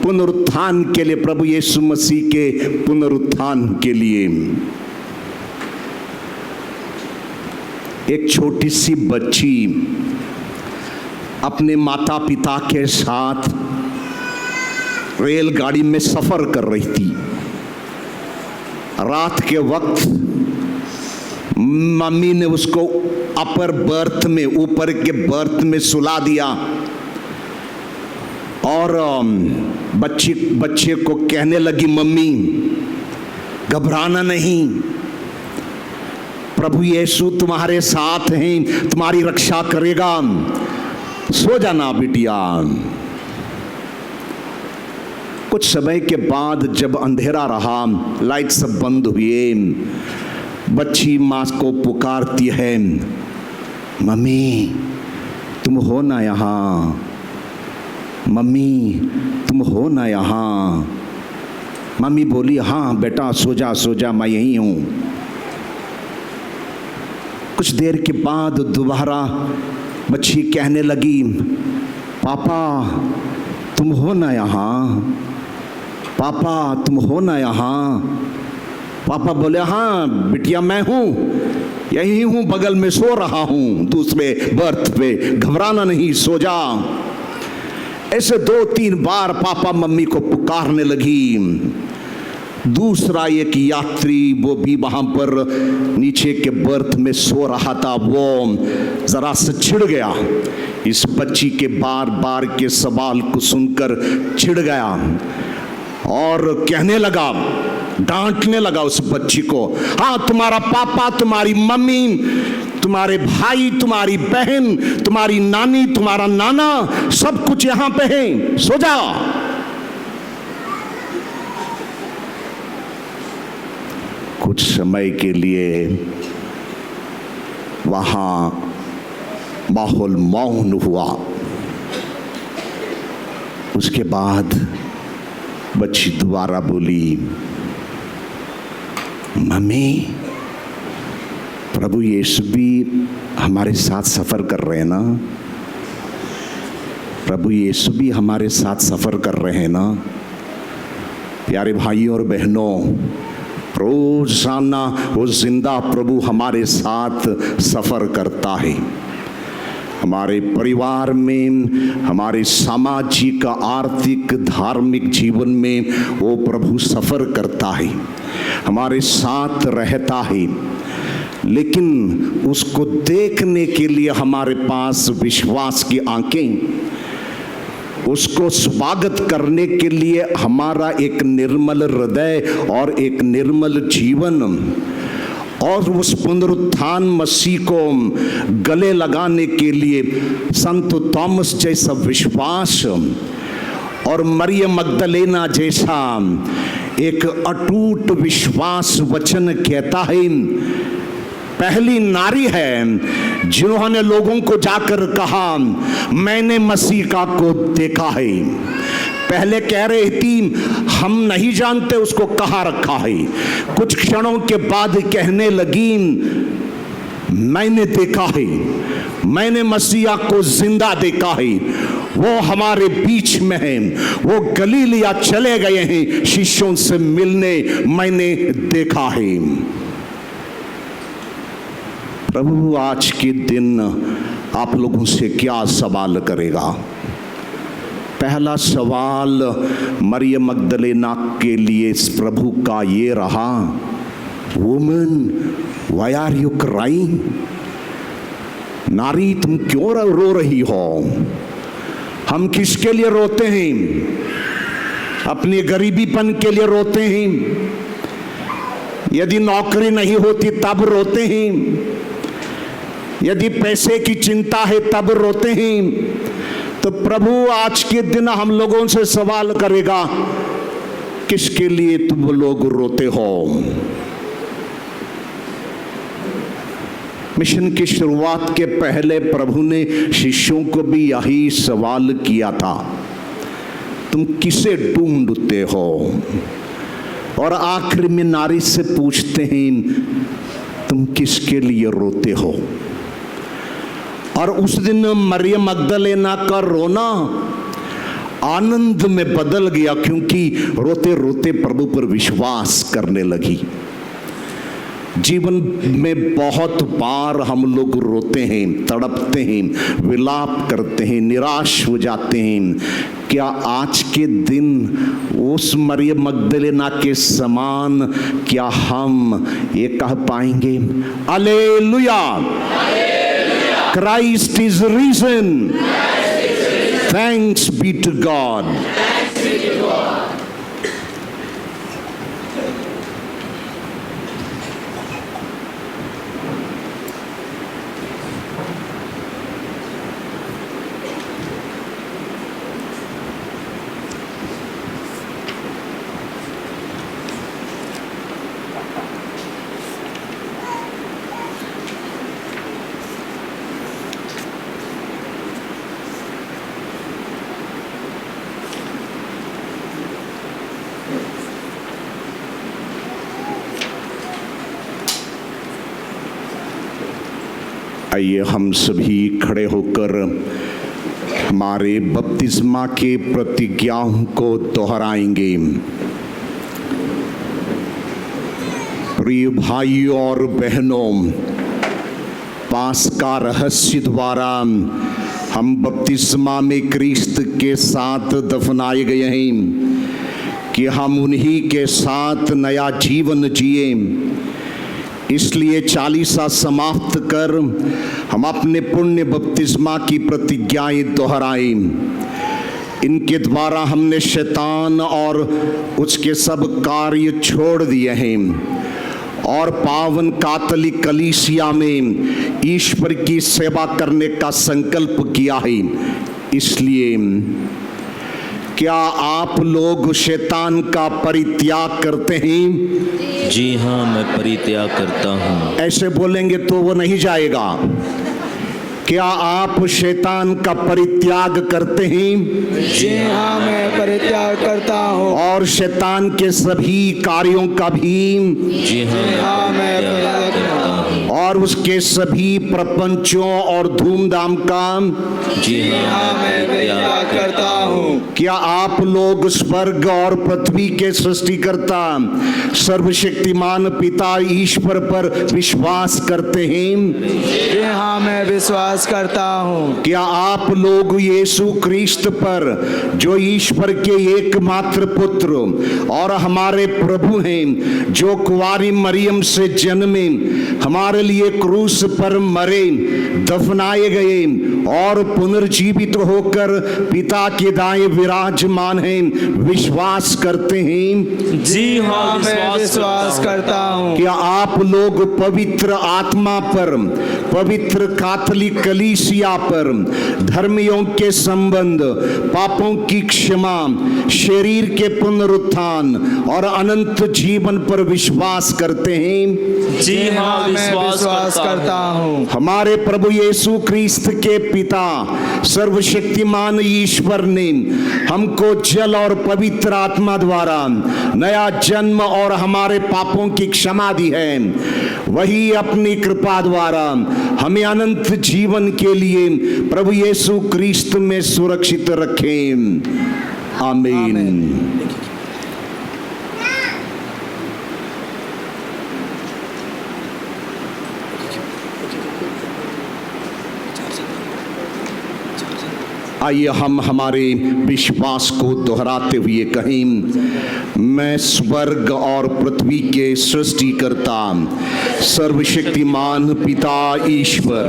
पुनरुत्थान के लिए, प्रभु यीशु मसीह के पुनरुत्थान के लिए। एक छोटी सी बच्ची अपने माता पिता के साथ रेलगाड़ी में सफर कर रही थी। रात के वक्त मम्मी ने उसको अपर बर्थ में, ऊपर के बर्थ में सुला दिया और बच्चे को कहने लगी, मम्मी घबराना नहीं। प्रभु यीशु तुम्हारे साथ हैं, तुम्हारी रक्षा करेगा। सो जाना बिटिया। कुछ समय के बाद जब अंधेरा रहा, लाइट सब बंद हुए, बच्ची माँ को पुकारती है, मम्मी तुम हो ना यहाँ, मम्मी तुम हो ना यहाँ। मम्मी बोली, हाँ बेटा सो जा मैं यहीं हूँ। कुछ देर के बाद दोबारा बच्ची कहने लगी, पापा तुम हो ना यहाँ, पापा तुम हो ना यहाँ। पापा बोले, हाँ बिटिया मैं हूँ, यही हूँ, बगल में सो रहा हूँ, दूसरे बर्थ पे, घबराना नहीं, सो जा। ऐसे 2-3 बार पापा मम्मी को पुकारने लगी। दूसरा एक यात्री वो भी वहां पर नीचे के बर्थ में सो रहा था, वो जरा से चिढ़ गया, इस बच्ची के बार बार के सवाल को सुनकर चिढ़ गया और कहने लगा, डांटने लगा उस बच्ची को, हाँ तुम्हारा पापा, तुम्हारी मम्मी, तुम्हारे भाई, तुम्हारी बहन, तुम्हारी नानी, तुम्हारा नाना, सब कुछ यहां पे है, सो जा। कुछ समय के लिए वहां माहौल मौन हुआ। उसके बाद बच्ची दोबारा बोली, मम्मी प्रभु यीशु भी हमारे साथ सफर कर रहे हैं ना, प्रभु यीशु भी हमारे साथ सफर कर रहे हैं ना। प्यारे भाइयों और बहनों, रोजाना वो जिंदा प्रभु हमारे साथ सफर करता है। हमारे परिवार में, हमारे सामाजिक, आर्थिक, धार्मिक जीवन में वो प्रभु सफर करता है, हमारे साथ रहता है। लेकिन उसको देखने के लिए हमारे पास विश्वास की आंखें, उसको स्वागत करने के लिए हमारा एक निर्मल हृदय और एक निर्मल जीवन, और उस पुनरुत्थान मसीह को गले लगाने के लिए संत थॉमस जैसा विश्वास और मरियम मगदलेना जैसा एक अटूट विश्वास वचन कहता है। पहली नारी है जिन्होंने लोगों को जाकर कहा, मैंने मसीह का को देखा है। पहले कह रही थी हम नहीं जानते उसको कहाँ रखा है, कुछ क्षणों के बाद कहने लगी, मैंने देखा है, मैंने मसीहा को जिंदा देखा है, वो हमारे बीच में है, वो गलीलिया चले गए हैं शिष्यों से मिलने, मैंने देखा है। प्रभु आज के दिन आप लोगों से क्या सवाल करेगा? पहला सवाल मरियम मगदलेना के लिए इस प्रभु का ये रहा, woman why are you crying? नारी तुम क्यों रो रही हो? हम किसके लिए रोते हैं? अपनी गरीबीपन के लिए रोते हैं, यदि नौकरी नहीं होती तब रोते हैं, यदि पैसे की चिंता है तब रोते हैं। तो प्रभु आज के दिन हम लोगों से सवाल करेगा, किसके लिए तुम लोग रोते हो? मिशन की शुरुआत के पहले प्रभु ने शिष्यों को भी यही सवाल किया था, तुम किसे ढूंढते हो? और आखिर में नारी से पूछते हैं, तुम किसके लिए रोते हो? और उस दिन मरियम मगदलेना का रोना आनंद में बदल गया, क्योंकि रोते रोते प्रभु पर विश्वास करने लगी। जीवन में बहुत बार हम लोग रोते हैं, तड़पते हैं, विलाप करते हैं, निराश हो जाते हैं। क्या आज के दिन उस मरियम मगदलेना के समान क्या हम ये कह पाएंगे, hallelujah, Christ is risen. Thanks be to God. आइए हम सभी खड़े होकर हमारे बपतिस्मा के प्रतिज्ञाओं को दोहराएंगे। प्रिय भाइयों और बहनों, पास्का रहस्य द्वारा हम बपतिस्मा में क्रिस्त के साथ दफनाए गए हैं कि हम उन्हीं के साथ नया जीवन जिए। इसलिए चालीसा समाप्त कर हम अपने पुण्य बपतिस्मा की प्रतिज्ञाएं दोहराएं। इनके द्वारा हमने शैतान और उसके सब कार्य छोड़ दिए हैं और पावन कैथोलिक कलीसिया में ईश्वर की सेवा करने का संकल्प किया है। इसलिए क्या आप लोग शैतान का परित्याग करते हैं?
जी हाँ, मैं परित्याग करता हूँ।
ऐसे बोलेंगे तो वो नहीं जाएगा। क्या आप शैतान का परित्याग करते हैं?
जी हाँ, मैं परित्याग करता हूँ।
और शैतान के सभी कार्यों का भी?
जी हाँ, मैं परित्याग करता हूँ।
और उसके सभी प्रपंचों और धूमधाम का?
जी हाँ, मैं परित्याग करता हूँ।
क्या आप लोग स्वर्ग और पृथ्वी के सृष्टिकर्ता सर्वशक्तिमान पिता ईश्वर पर विश्वास करते हैं?
जी हाँ, मैं विश्वास करता हूँ।
क्या आप लोग यीशु क्रिस्त पर, जो ईश्वर के एकमात्र पुत्र और हमारे प्रभु हैं, जो कुंवारी मरियम से जन्मे, हमारे लिए क्रूस पर मरे, दफनाए गए और पुनर्जीवित होकर पिता के दाएं विराजमान हैं, विश्वास करते हैं?
जी हाँ, मैं विश्वास करता हूँ।
क्या आप लोग पवित्र आत्मा पर, पवित्र कैथोलिक कलीसिया पर, धर्मियों के संबंध, पापों की क्षमा, शरीर के पुनरुत्थान और अनंत जीवन पर विश्वास करते हैं?
जी हाँ, मैं विश्वास करता हूँ।
हमारे प्रभु यीशु क्रिस्त के पिता सर्वशक्तिमान ईश्वर ने हमको जल और पवित्र आत्मा द्वारा नया जन्म और हमारे पापों की क्षमा दी है। वही अपनी कृपा द्वारा हमें अनंत जीवन के लिए प्रभु यीशु क्रिस्त में सुरक्षित रखें। आमीन। आइए हम हमारे विश्वास को दोहराते हुए कहें। मैं स्वर्ग और पृथ्वी के सृष्टिकर्ता सर्वशक्तिमान पिता ईश्वर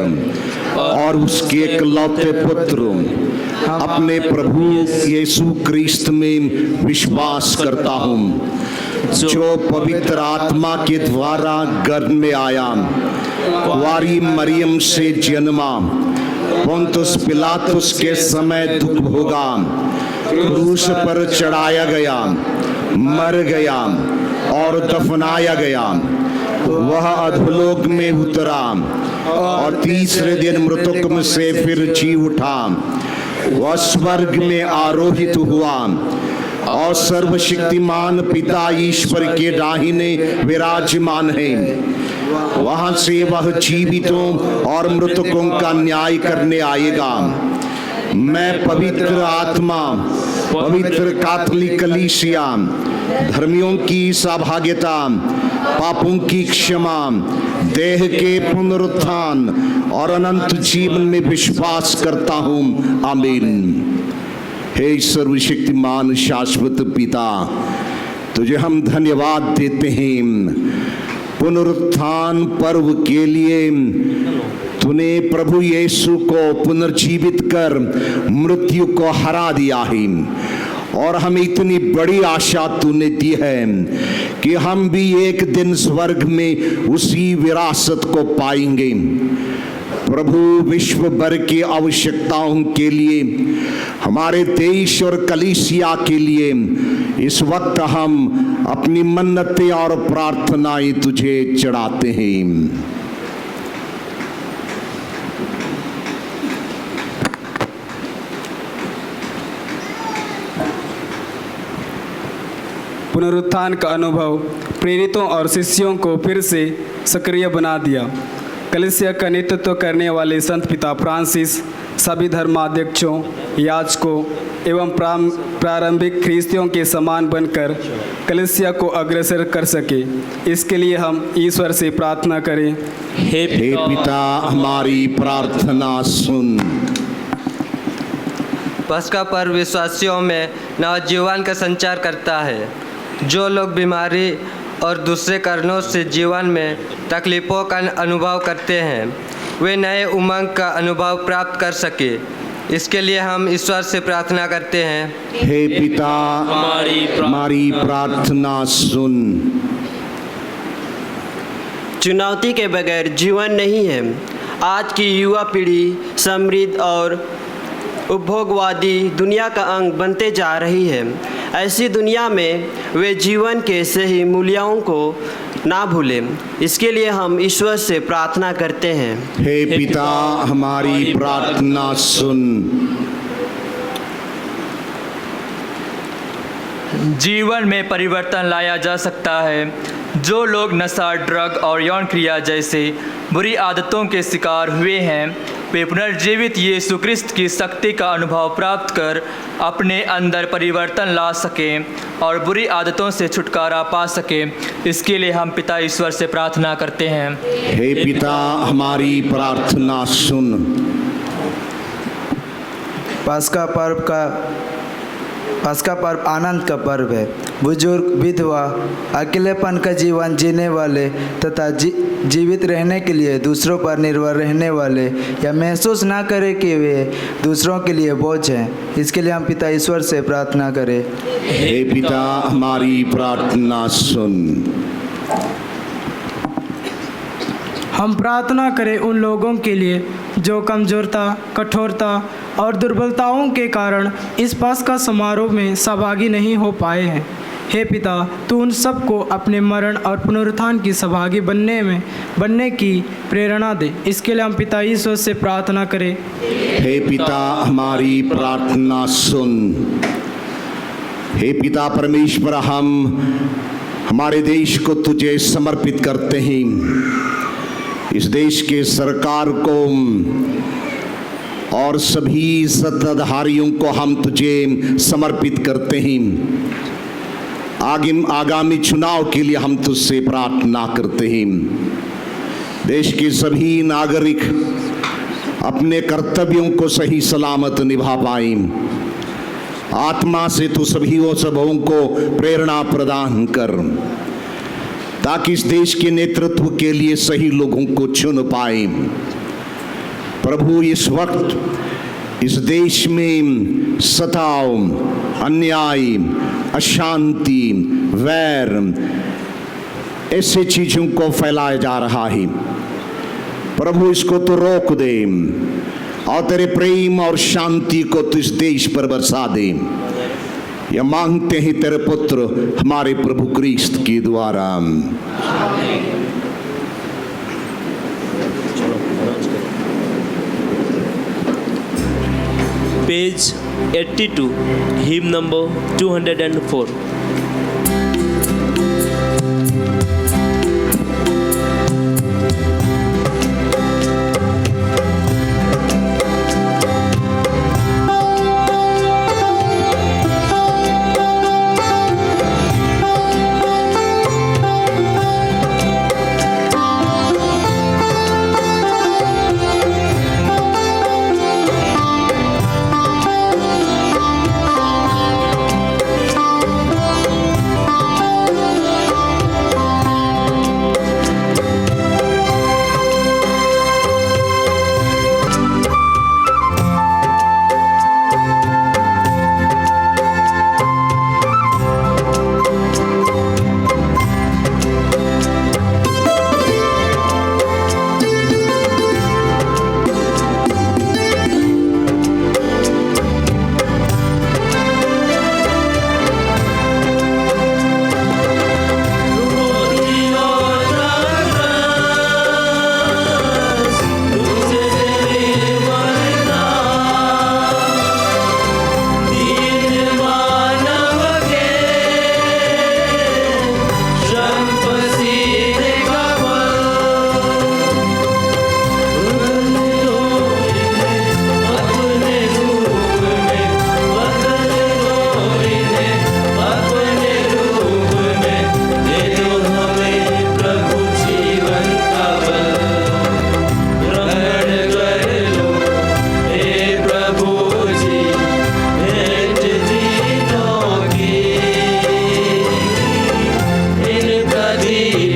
और उसके एकलौते पुत्र अपने प्रभु यीशु क्रिस्त में विश्वास करता हूँ, जो पवित्र आत्मा के द्वारा गर्भ में आया, कुंवारी मरियम से जन्मा, पोंतुस पिलातुस के समय दुख भोगा, क्रूस पर चढ़ाया गया, मर गया और दफनाया गया। वह अधोलोक में उतरा और तीसरे दिन मृतकों में से फिर जी उठा। वह स्वर्ग में आरोहित हुआ और सर्वशक्तिमान पिता ईश्वर के दाहिने विराजमान है। वहां से वह जीवितों और मृतकों का न्याय करने आएगा। मैं पवित्र आत्मा, पवित्र कैथोलिक कलीसिया, धर्मियों की सहभागिता, पापों की क्षमा, देह के पुनरुत्थान और अनंत जीवन में विश्वास करता हूँ। आमीन। हे सर्वशक्तिमान शाश्वत पिता, तुझे हम धन्यवाद देते हैं। पुनरुत्थान पर्व के लिए तूने प्रभु यीशु को पुनर्जीवित कर मृत्यु को हरा दिया है और हमें इतनी बड़ी आशा तूने दी है कि हम भी एक दिन स्वर्ग में उसी विरासत को पाएंगे। प्रभु, विश्व भर की आवश्यकताओं के लिए, हमारे देश और कलीसिया के लिए इस वक्त हम अपनी मन्नतें और प्रार्थनाएं तुझे चढ़ाते हैं।
पुनरुत्थान का अनुभव प्रेरितों और शिष्यों को फिर से सक्रिय बना दिया। कलीसिया का नेतृत्व करने वाले संत पिता फ्रांसिस सभी धर्माध्यक्षों, याजकों एवं प्रारंभिक ख्रिस्तियों के समान बनकर कलीसिया को अग्रसर कर सके, इसके लिए हम ईश्वर से प्रार्थना करें।
हे पिता, हमारी प्रार्थना सुन।
पस्का पर्व विश्वासियों में नवजीवन का संचार करता है। जो लोग बीमारी और दूसरे कारणों से जीवन में तकलीफ़ों का अनुभव करते हैं, वे नए उमंग का अनुभव प्राप्त कर सके, इसके लिए हम ईश्वर से प्रार्थना करते हैं।
हे पिता, हमारी प्रार्थना सुन।
चुनौती के बगैर जीवन नहीं है। आज की युवा पीढ़ी समृद्ध और उपभोगवादी दुनिया का अंग बनते जा रही है। ऐसी दुनिया में वे जीवन के सही मूल्यों को ना भूलें, इसके लिए हम ईश्वर से प्रार्थना करते हैं।
हे पिता, हमारी प्रार्थना सुन।
जीवन में परिवर्तन लाया जा सकता है। जो लोग नशा, ड्रग और यौन क्रिया जैसे बुरी आदतों के शिकार हुए हैं, वे पुनर्जीवित यीशु क्रिस्त की शक्ति का अनुभव प्राप्त कर अपने अंदर परिवर्तन ला सकें और बुरी आदतों से छुटकारा पा सकें, इसके लिए हम पिता ईश्वर से प्रार्थना करते हैं।
हे पिता, हमारी प्रार्थना सुन।
पस्का पर्व आनंद का पर्व है। बुजुर्ग, विधवा, अकेलेपन का जीवन जीने वाले तथा जीवित रहने के लिए दूसरों पर निर्भर रहने वाले या महसूस ना करें कि वे दूसरों के लिए बोझ हैं, इसके लिए हम पिता ईश्वर से प्रार्थना करें।
हे पिता, हमारी प्रार्थना सुन।
हम प्रार्थना करें उन लोगों के लिए जो कमजोरता, कठोरता और दुर्बलताओं के कारण इस पस्का समारोह में सहभागी नहीं हो पाए हैं। हे पिता, तू उन सबको अपने मरण और पुनरुत्थान की सहभागी बनने की प्रेरणा दे, इसके लिए हम पिता ईश्वर से प्रार्थना करें।
हे पिता, हमारी प्रार्थना सुन। हे पिता परमेश्वर, हम हमारे देश को तुझे समर्पित करते हैं। इस देश के सरकार को और सभी सत्ताधारियों को हम तुझे समर्पित करते हैं। आगामी चुनाव के लिए हम तुझसे प्रार्थना करते हैं। देश के सभी नागरिक अपने कर्तव्यों को सही सलामत निभा पाए। आत्मा से तू सभी सबों को प्रेरणा प्रदान कर, ताकि इस देश के नेतृत्व के लिए सही लोगों को चुन पाए। प्रभु, इस वक्त इस देश में सताव, अन्याय, अशांति, वैर, ऐसे चीजों को फैलाया जा रहा है। प्रभु, इसको तो रोक दे और तेरे प्रेम और शांति को तो इस देश पर बरसा दे। यह मांगते हैं तेरे पुत्र हमारे प्रभु क्रिस्त के द्वारा।
Page 82, him number 204।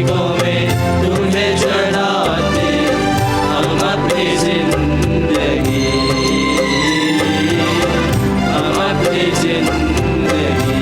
प्रतीकों में तुम्हें चढ़ाते हम अपनी जिंदगी, हम अपनी जिंदगी।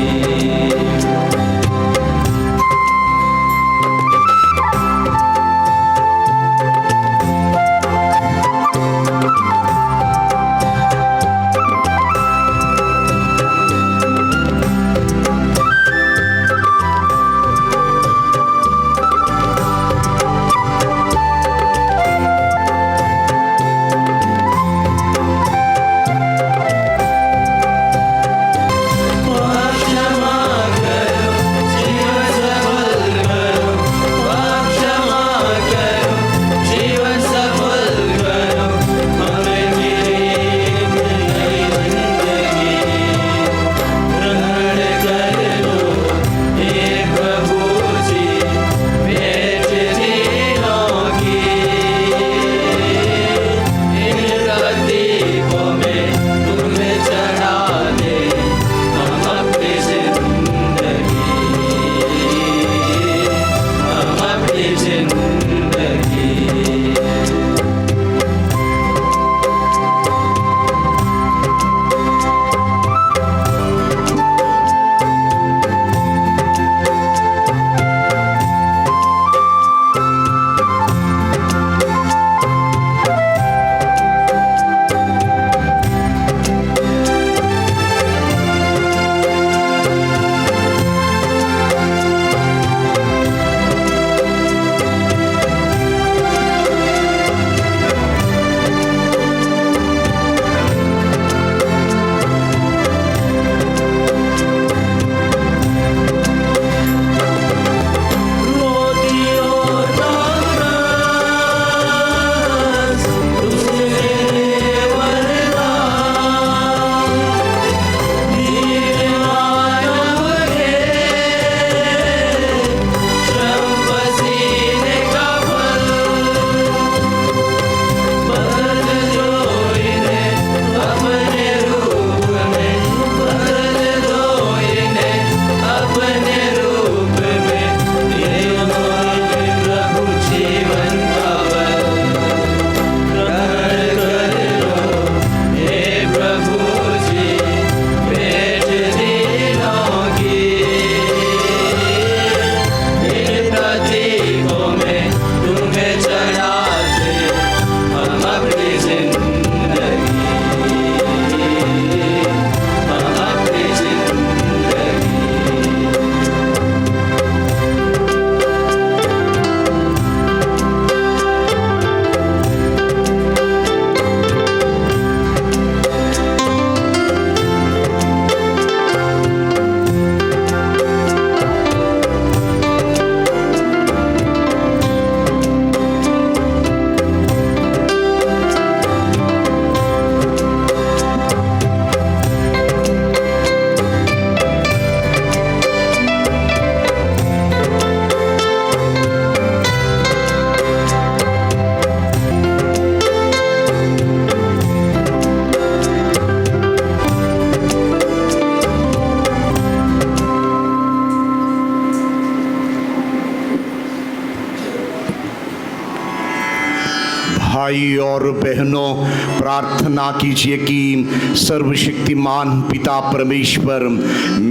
भाई और बहनों, प्रार्थना कीजिए कि सर्वशक्तिमान पिता परमेश्वर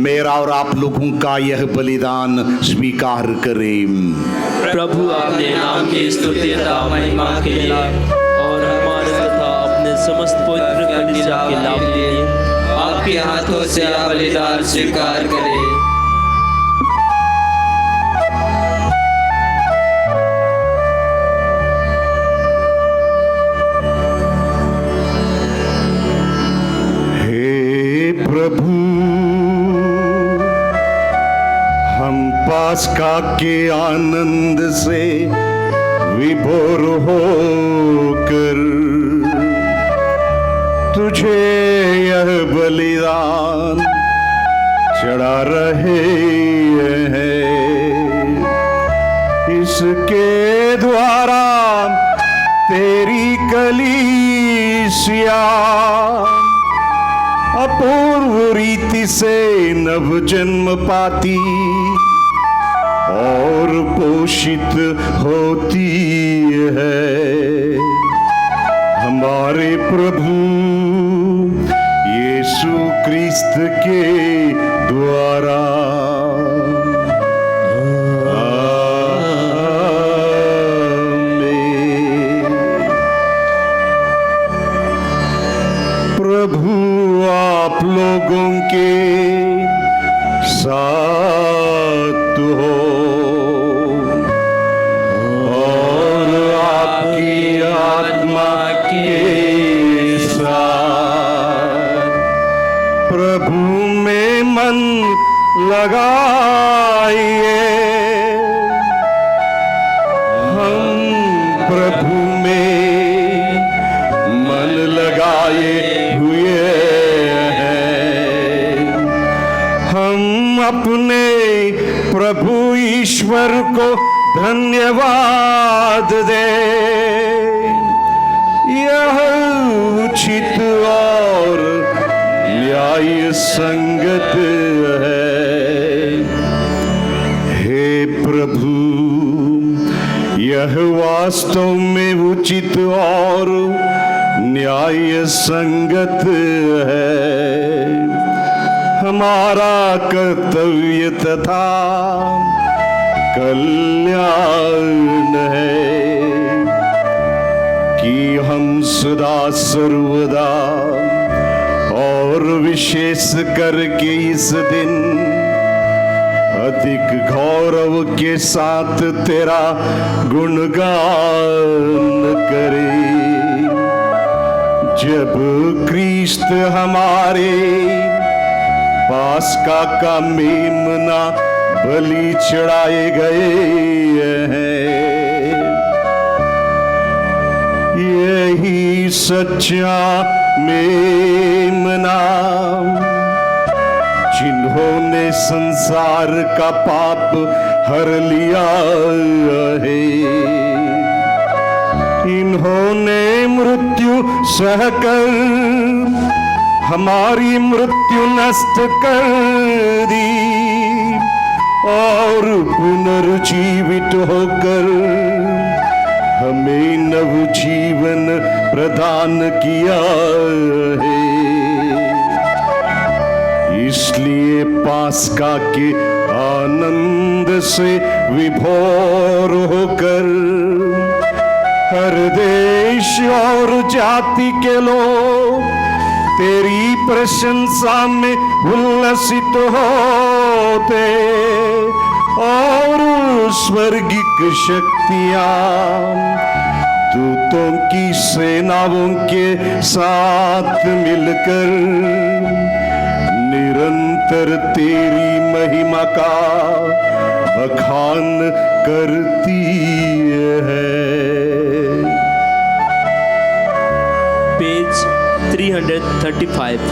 मेरा और आप लोगों का यह बलिदान स्वीकार करें।
प्रभु अपने नाम की स्तुति तथा महिमा के लिए और हमारे तथा अपने समस्त पवित्र कलीसिया के लाभ के लिए
आपके हाथों से यह बलिदान स्वीकार करें।
प्रभु, हम पास्का के आनंद से विभोर होकर तुझे यह बलिदान चढ़ा रहे हैं। इसके द्वारा तेरी कलीसिया अपूर्व रीति से नव जन्म पाती और पोष घोषित होती है हमारे प्रभु यीशु क्रिस्त के द्वारा। प्रभु आप लोगों के साथ हो और आपकी आत्मा के साथ। प्रभु में मन लगाइए, हम प्रभु में मन लगाए हुए हैं। हम अपने प्रभु ईश्वर को धन्यवाद दें, यह उचित और न्याय संगत है। हे प्रभु, यह वास्तव में उचित और न्याय संगत है। हमारा कर्तव्य तथा कल्याण है कि हम सदा सर्वदा और विशेष करके इस दिन अधिक गौरव के साथ तेरा गुणगान करें। जब क्रिस्त हमारे पास्का का मेमना बलि चढ़ाए गए हैं, यही सच्चा मेमना जिन्होंने संसार का पाप हर लिया है, इन्होंने मृत्यु सहकर हमारी मृत्यु नष्ट कर दी और पुनर्जीवित होकर हमें नव जीवन प्रदान किया है। इसलिए पास्का के आनंद से विभोर होकर हर देश और जाति के लोग तेरी प्रशंसा में उल्लसित होते और स्वर्गिक शक्तियां दूतों की सेनाओं के साथ मिलकर निरंतर तेरी महिमा का बखान करती है।
पेज 335।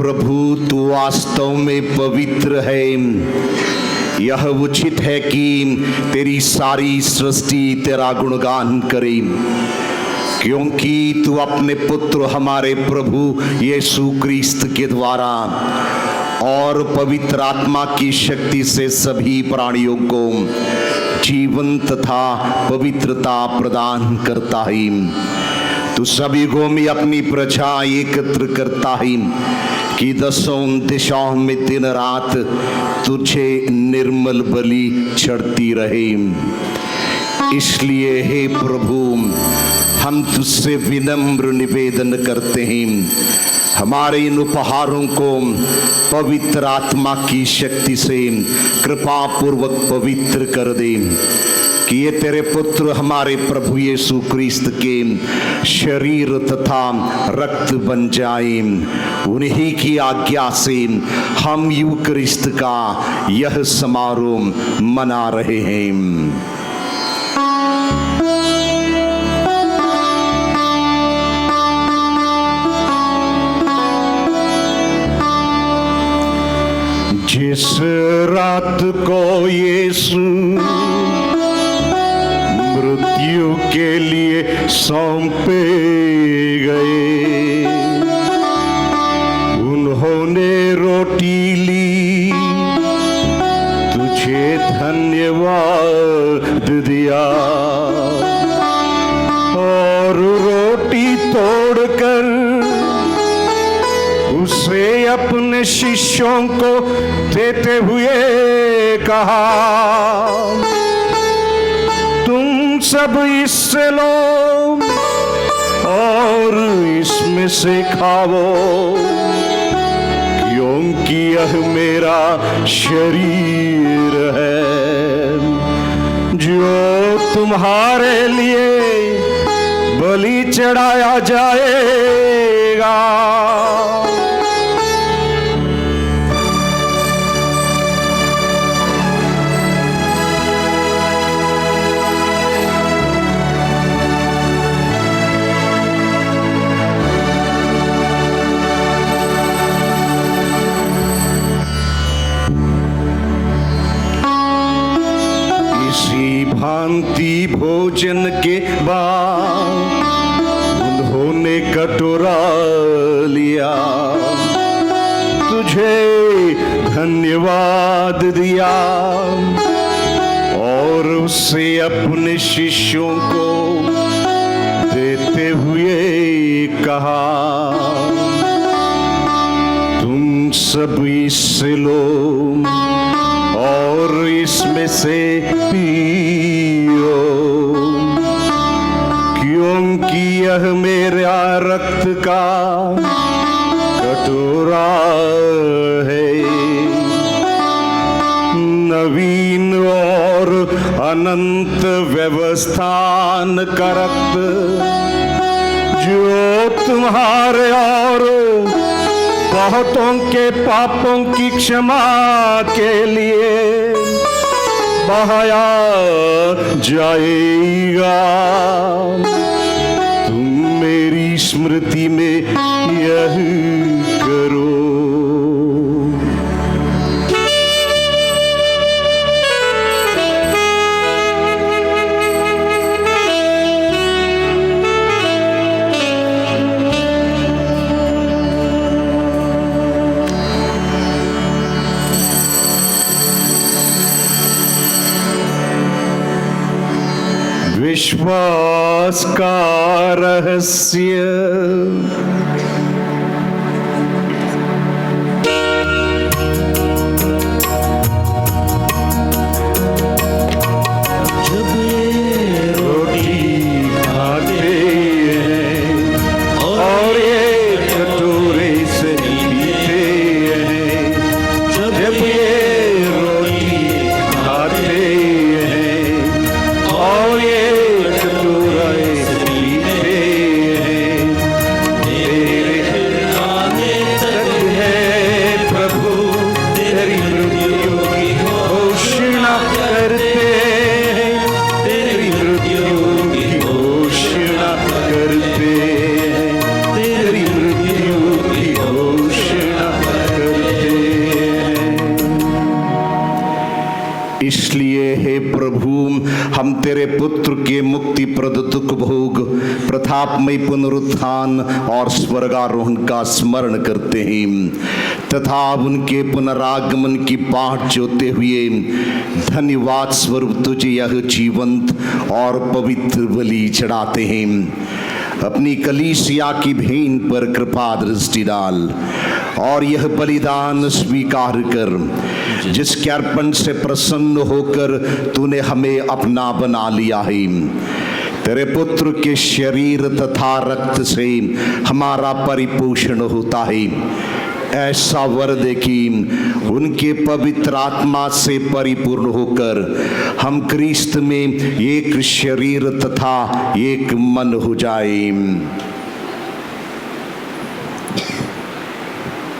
प्रभु तू वास्तव में पवित्र है। यह उचित है कि तेरी सारी सृष्टि तेरा गुणगान करे, क्योंकि तू अपने पुत्र हमारे प्रभु यीशु क्रिस्त के द्वारा और पवित्र आत्मा की शक्ति से सभी प्राणियों को जीवन तथा पवित्रता प्रदान करता है। तू सभी को में अपनी प्रजा एकत्र करता है कि दसों दिशाओं में दिन रात तुझे निर्मल बलि चढ़ती रहे। इसलिए हे प्रभु, हम तुझसे विनम्र निवेदन करते हैं, हमारे इन उपहारों को पवित्र आत्मा की शक्ति से कृपा पूर्वक पवित्र कर दे, कि ये तेरे पुत्र हमारे प्रभु यीशु क्रिस्त के शरीर तथा रक्त बन जाए। उन्हीं की आज्ञा से हम यूकरिस्त का यह समारोह मना रहे हैं। जिस रात को यीशु मृत्यु के लिए सौंपे गए, उन्होंने रोटी ली, तुझे धन्यवाद दिया और रोटी तोड़कर उसे अपने शिष्यों को देते हुए कहा, तुम सब इससे लो और इसमें से खाओ, क्योंकि यह मेरा शरीर है जो तुम्हारे लिए बलि चढ़ाया जाएगा। भांति भोजन के बाद उन्होंने कटोरा लिया, तुझे धन्यवाद दिया और उससे अपने शिष्यों को देते हुए कहा, तुम सब इससे लो और इसमें से पियो, क्योंकि यह मेरा रक्त का कटोरा है, नवीन और अनंत व्यवस्थान का रक्त, जो तुम्हारे और बहुतों के पापों की क्षमा के लिए बहाया जाएगा। तुम मेरी स्मृति में यह करो। विश्वास का रहस्य। जब ये रोटी खाते हैं और ये कटोरे से पीते हैं, जब ये रोटी खाते हैं और ये कटोरे से पीते हैं, तेरे पुत्र के मुक्तिप्रद दुख भोग, प्रतापमय पुनरुत्थान और स्वर्गारोहण का स्मरण करते हैं तथा उनके पुनरागमन की बाट जोते हुए धन्यवाद स्वरूप तुझे यह जीवंत और पवित्र बलि चढ़ाते हैं। अपनी कलीसिया की भेंट पर कृपा दृष्टि डाल और यह बलिदान स्वीकार कर, जिसके अर्पण से प्रसन्न होकर तूने हमें अपना बना लिया है। तेरे पुत्र के शरीर तथा रक्त से हमारा परिपोषण होता है। ऐसा वर दे कि उनके पवित्र आत्मा से परिपूर्ण होकर हम क्रिस्त में एक शरीर तथा एक मन हो जाए।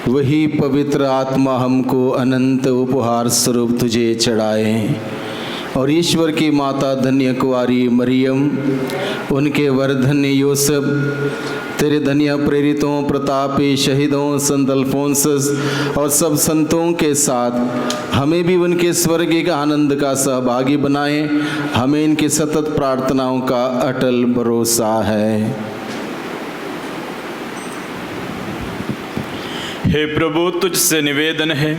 वही पवित्र आत्मा हमको अनंत उपहार स्वरूप तुझे चढ़ाए और ईश्वर की माता धन्य कुंवारी मरियम, उनके वरधन्य यूसुफ, तेरे धन्य प्रेरितों, प्रतापी शहीदों, संत अल्फोंसस और सब संतों के साथ हमें भी उनके स्वर्गिक आनंद का सहभागी बनाए। हमें इनकी सतत प्रार्थनाओं का अटल भरोसा है।
हे प्रभु, तुझसे निवेदन है,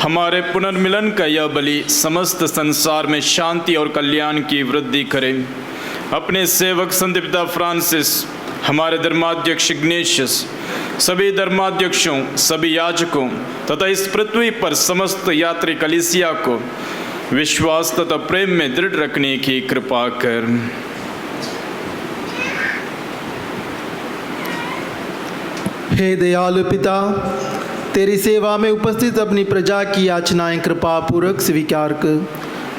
हमारे पुनर्मिलन का यह बलि समस्त संसार में शांति और कल्याण की वृद्धि करे। अपने सेवक संत पिता फ्रांसिस, हमारे धर्माध्यक्ष इग्नेशियस, सभी धर्माध्यक्षों, सभी याजकों तथा इस पृथ्वी पर समस्त यात्री कलीसिया को विश्वास तथा प्रेम में दृढ़ रखने की कृपा कर।
हे दयालु पिता, तेरी सेवा में उपस्थित अपनी प्रजा की याचनाएं कृपा पूर्वक स्वीकार कर।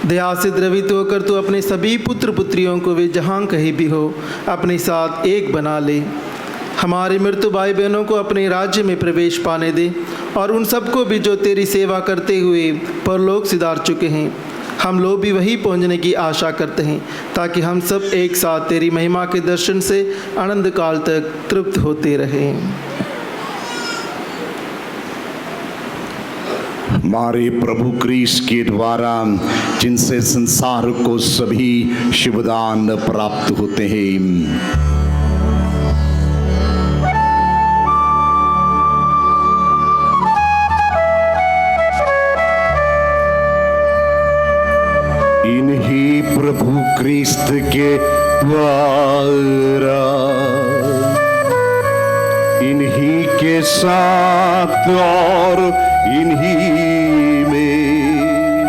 दया से द्रवित होकर तू अपने सभी पुत्र पुत्रियों को वे जहाँ कहीं भी हो अपने साथ एक बना ले। हमारे मृत्यु भाई बहनों को अपने राज्य में प्रवेश पाने दे और उन सबको भी जो तेरी सेवा करते हुए परलोक सिधार चुके हैं। हम लोग भी वही पहुंचने की आशा करते हैं ताकि हम सब एक साथ तेरी महिमा के दर्शन से अनंत काल तक तृप्त होते रहें।
हमारे प्रभु क्रिस्त के द्वारा जिनसे संसार को सभी शुभदान प्राप्त होते हैं। इन्हीं प्रभु क्रिस्त के द्वारा, इन्हीं के साथ और इन्हीं में,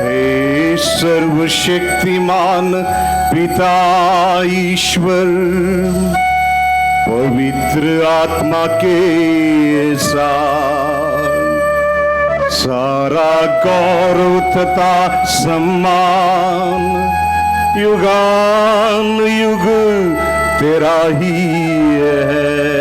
हे सर्वशक्तिमान पिता ईश्वर, पवित्र आत्मा के साथ सारा गौरव तथा सम्मान युगान युग तेरा ही है।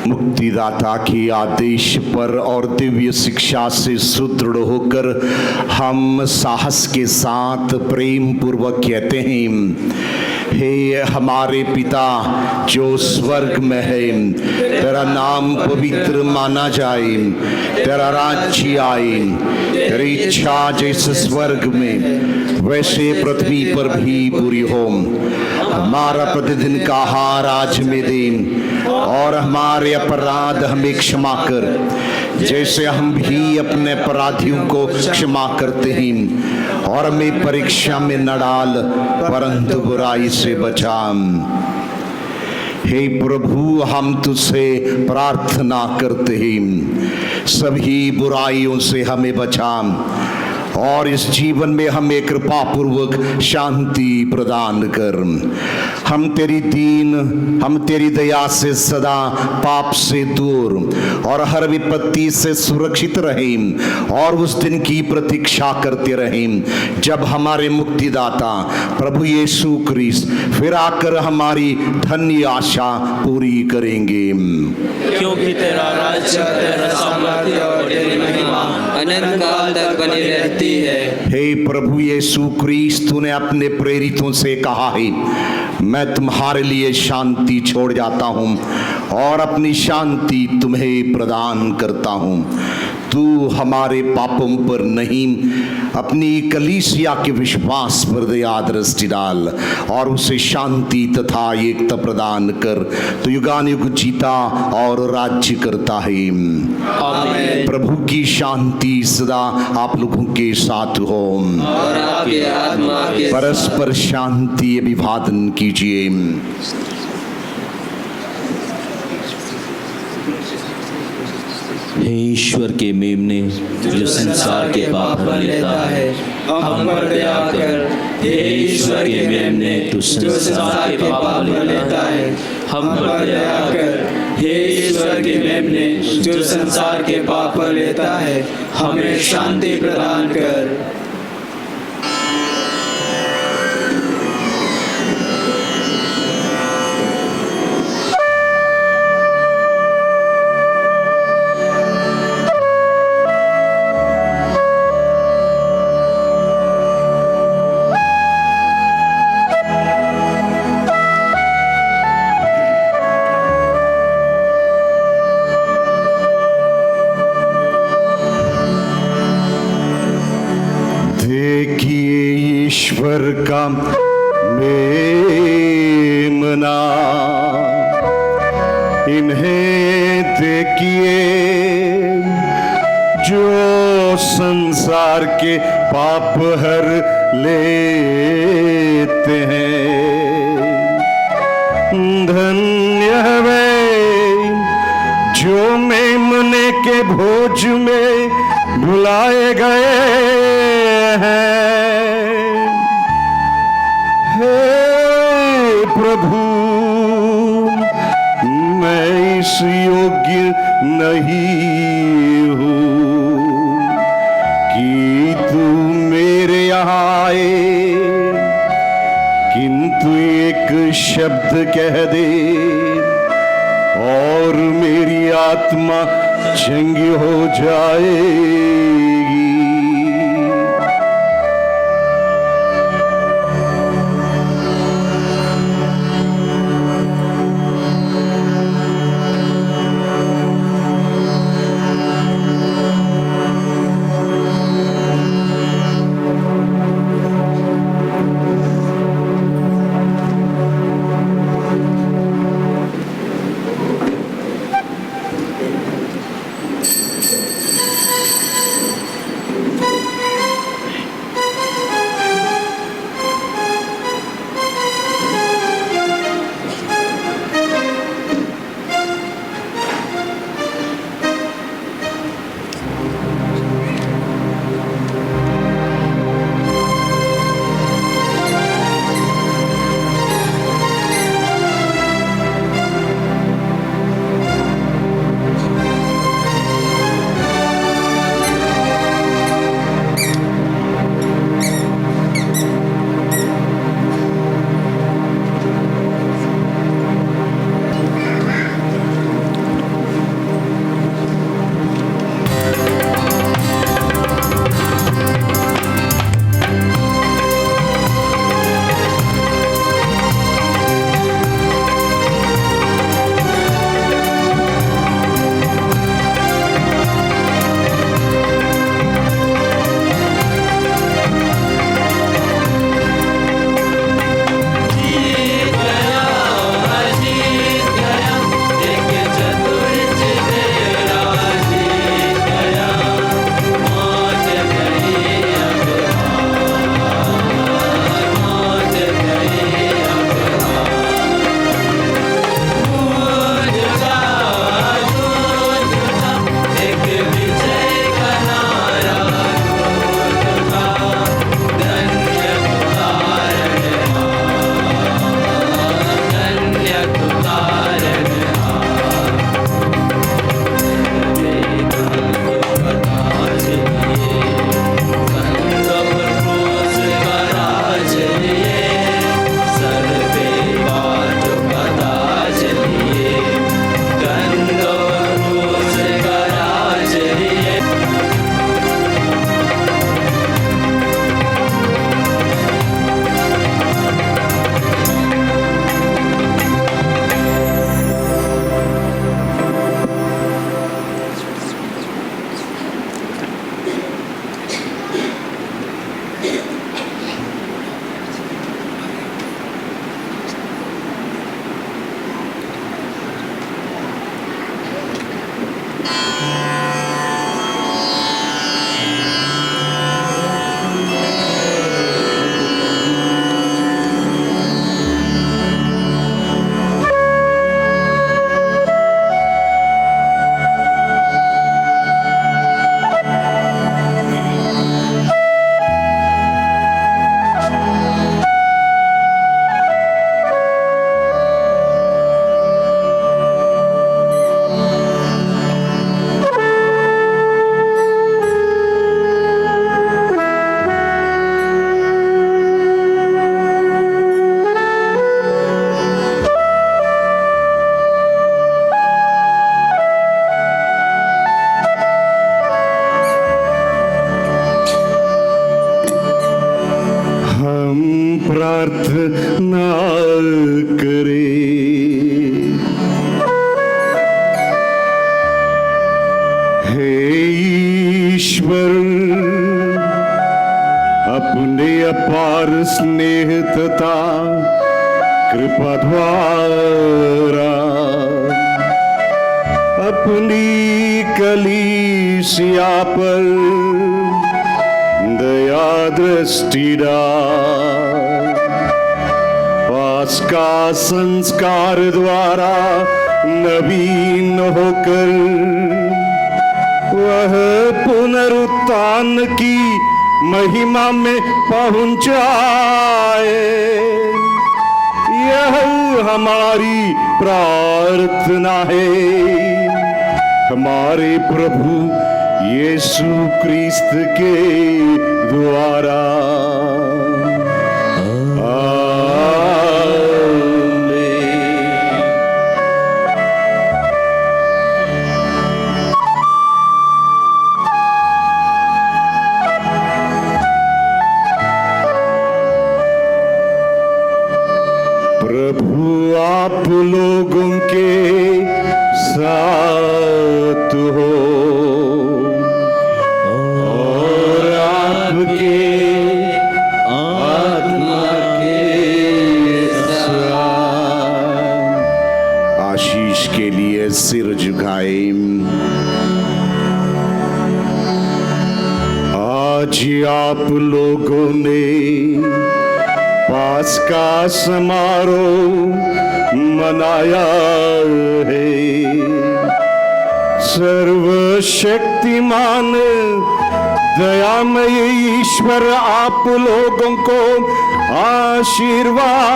मुक्तिदाता के आदेश पर और दिव्य शिक्षा से सुदृढ़ होकर हम साहस के साथ प्रेम पूर्वक कहते हैं, हे हमारे पिता जो स्वर्ग में है, तेरा नाम पवित्र माना जाए, तेरा राज्य आए, तेरी इच्छा जैसे स्वर्ग में वैसे पृथ्वी पर भी पूरी हो। हमारा प्रतिदिन का आहार आज हमें दे और हमारे अपराध हमें क्षमा कर जैसे हम भी अपने अपराधियों को क्षमा करते हैं, और हमें परीक्षा में न डाल परंतु बुराई से बचा। हे प्रभु, हम तुझसे प्रार्थना करते हैं, सभी बुराइयों से हमें बचा और इस जीवन में हमें कृपा पूर्वक शांति प्रदान कर। हम तेरी दया से सदा पाप से दूर और हर विपत्ति से सुरक्षित रहें और उस दिन की प्रतीक्षा करते रहें जब हमारे मुक्तिदाता प्रभु यीशु क्रिस्त फिर आकर हमारी धन्य आशा पूरी करेंगे।
क्योंकि तेरा राज्य, तेरा सामर्थ्य और तेरी महिमा अनंत काल तक बनी रहती है।
हे प्रभु यीशु क्रिस्त, तूने अपने प्रेरितों से कहा है, मैं तुम्हारे लिए शांति छोड़ जाता हूँ और अपनी शांति तुम्हें प्रदान करता हूँ। तू हमारे पापों पर नहीं, अपनी कलीसिया के विश्वास पर दया दृष्टि डाल और उसे शांति तथा एकता प्रदान कर। तो युगानुयुग जीता और राज्य करता है।
आमीन।
प्रभु की शांति सदा आप लोगों के साथ हो
और आपकी आत्मा के
परस्पर शांति अभिवादन कीजिए।
हे ईश्वर के मेमने जो संसार के पाप हर लेता है, हम पर दया कर। हे ईश्वर के मेमने जो संसार के पाप हर लेता है, हम पर दया कर। हे ईश्वर के मेमने जो संसार के पाप हर लेता है, हमें शांति प्रदान कर।
ईश्वर का मेमना, इन्हें देखिए जो संसार के पाप हर लेते हैं। धन्य वे जो मेमने के भोज में बुलाए गए हैं। हे प्रभु, मैं इस योग्य नहीं हूँ कि तू मेरे यहाँ आए, किंतु एक शब्द कह दे और मेरी आत्मा चंगी हो जाएगी। कृपा द्वारा अपनी कलीसिया पर दया दृष्टि डाल। पास्का संस्कार द्वारा नवीन होकर वह पुनरुत्थान की महिमा में पहुंचाए, यह हमारी प्रार्थना है हमारे प्रभु यीशु क्रिस्त के द्वारा। प्रभु आप लोगों के साथ हो और आपके आत्मा के साथ। आशीष के लिए सिर झुकाएं। आज आप लोगों ने पास्का समारोह मनाया है। सर्वशक्तिमान दयामय ईश्वर आप लोगों को आशीर्वाद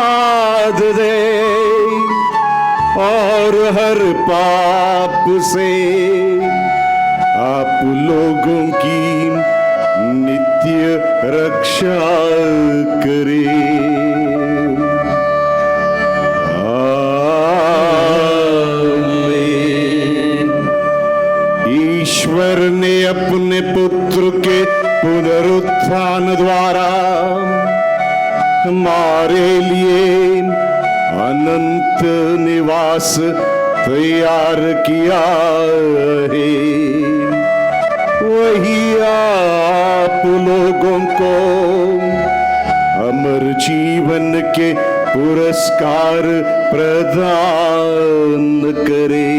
दे और हर पाप से आप लोगों की नित्य रक्षा करे। ईश्वर ने अपने पुत्र के पुनरुत्थान द्वारा हमारे लिए अनंत निवास तैयार किया है। वही आप लोगों को अमर जीवन के पुरस्कार प्रदान करे।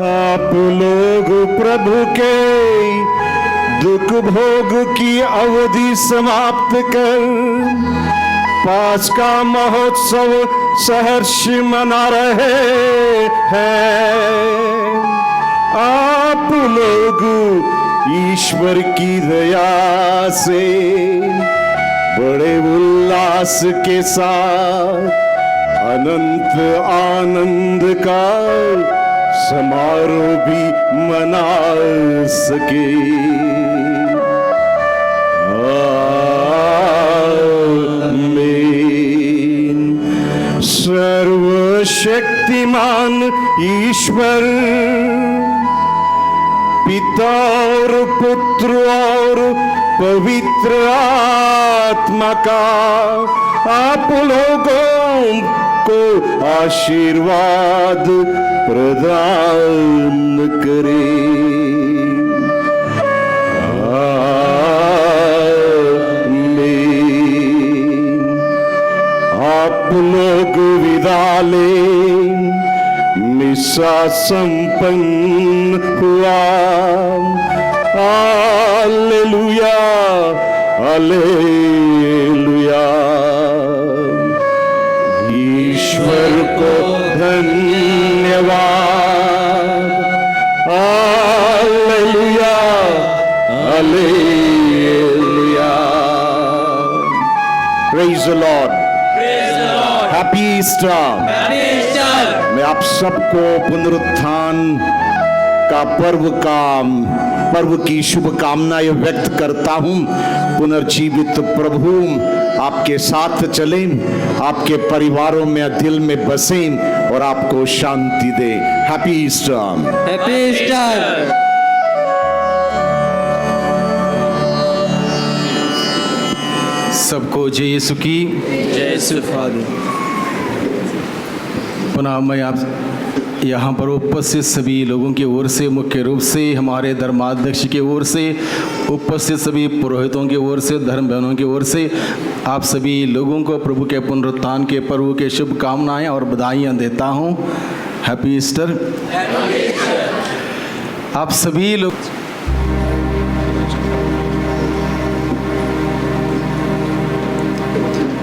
आप लोग प्रभु के दुख भोग की अवधि समाप्त कर पास्का महोत्सव सहर्ष मना रहे हैं। आप लोग ईश्वर की दया से बड़े उल्लास के साथ अनंत आनंद का समारोह भी मना सके। सर्वशक्तिमान ईश्वर पिता और पुत्र और पवित्र आत्मा का आप लोगों को आशीर्वाद प्रदान करे। आप लोग विदा लें। मिसा संपन्न हुआ। Hallelujah hallelujah. ईश्वर को धन्यवाद। Hallelujah hallelujah. Praise the Lord. Happy Easter. मैं आप सबको पुनरुत्थान का पर्व की शुभकामनाएं व्यक्त करता हूं। पुनर्जीवित प्रभु आपके साथ चलें, आपके परिवारों में दिल में बसें और आपको शांति दे। Happy Easter.
Happy Easter.
सबको जय यीशु की
जय यीशु फादर।
पुनः मैं आप यहाँ पर उपस्थित सभी लोगों की ओर से, मुख्य रूप से हमारे धर्माध्यक्ष की ओर से, उपस्थित सभी पुरोहितों की ओर से, धर्म बहनों की ओर से आप सभी लोगों को प्रभु के पुनरुत्थान के पर्व के शुभकामनाएं और बधाइयाँ देता हूँ। Happy Easter. आप सभी लोग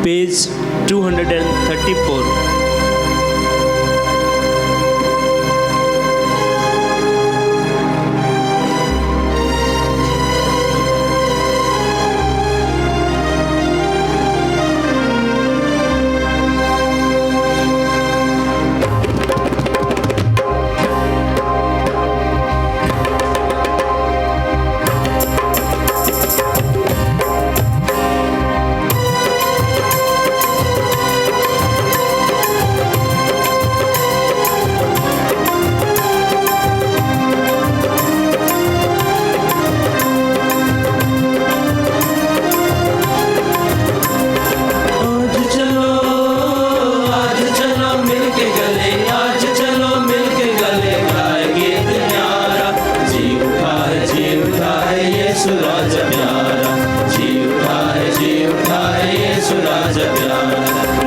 पेज 234। जी उठा है, जी उठा है, ये सुराज प्यारा।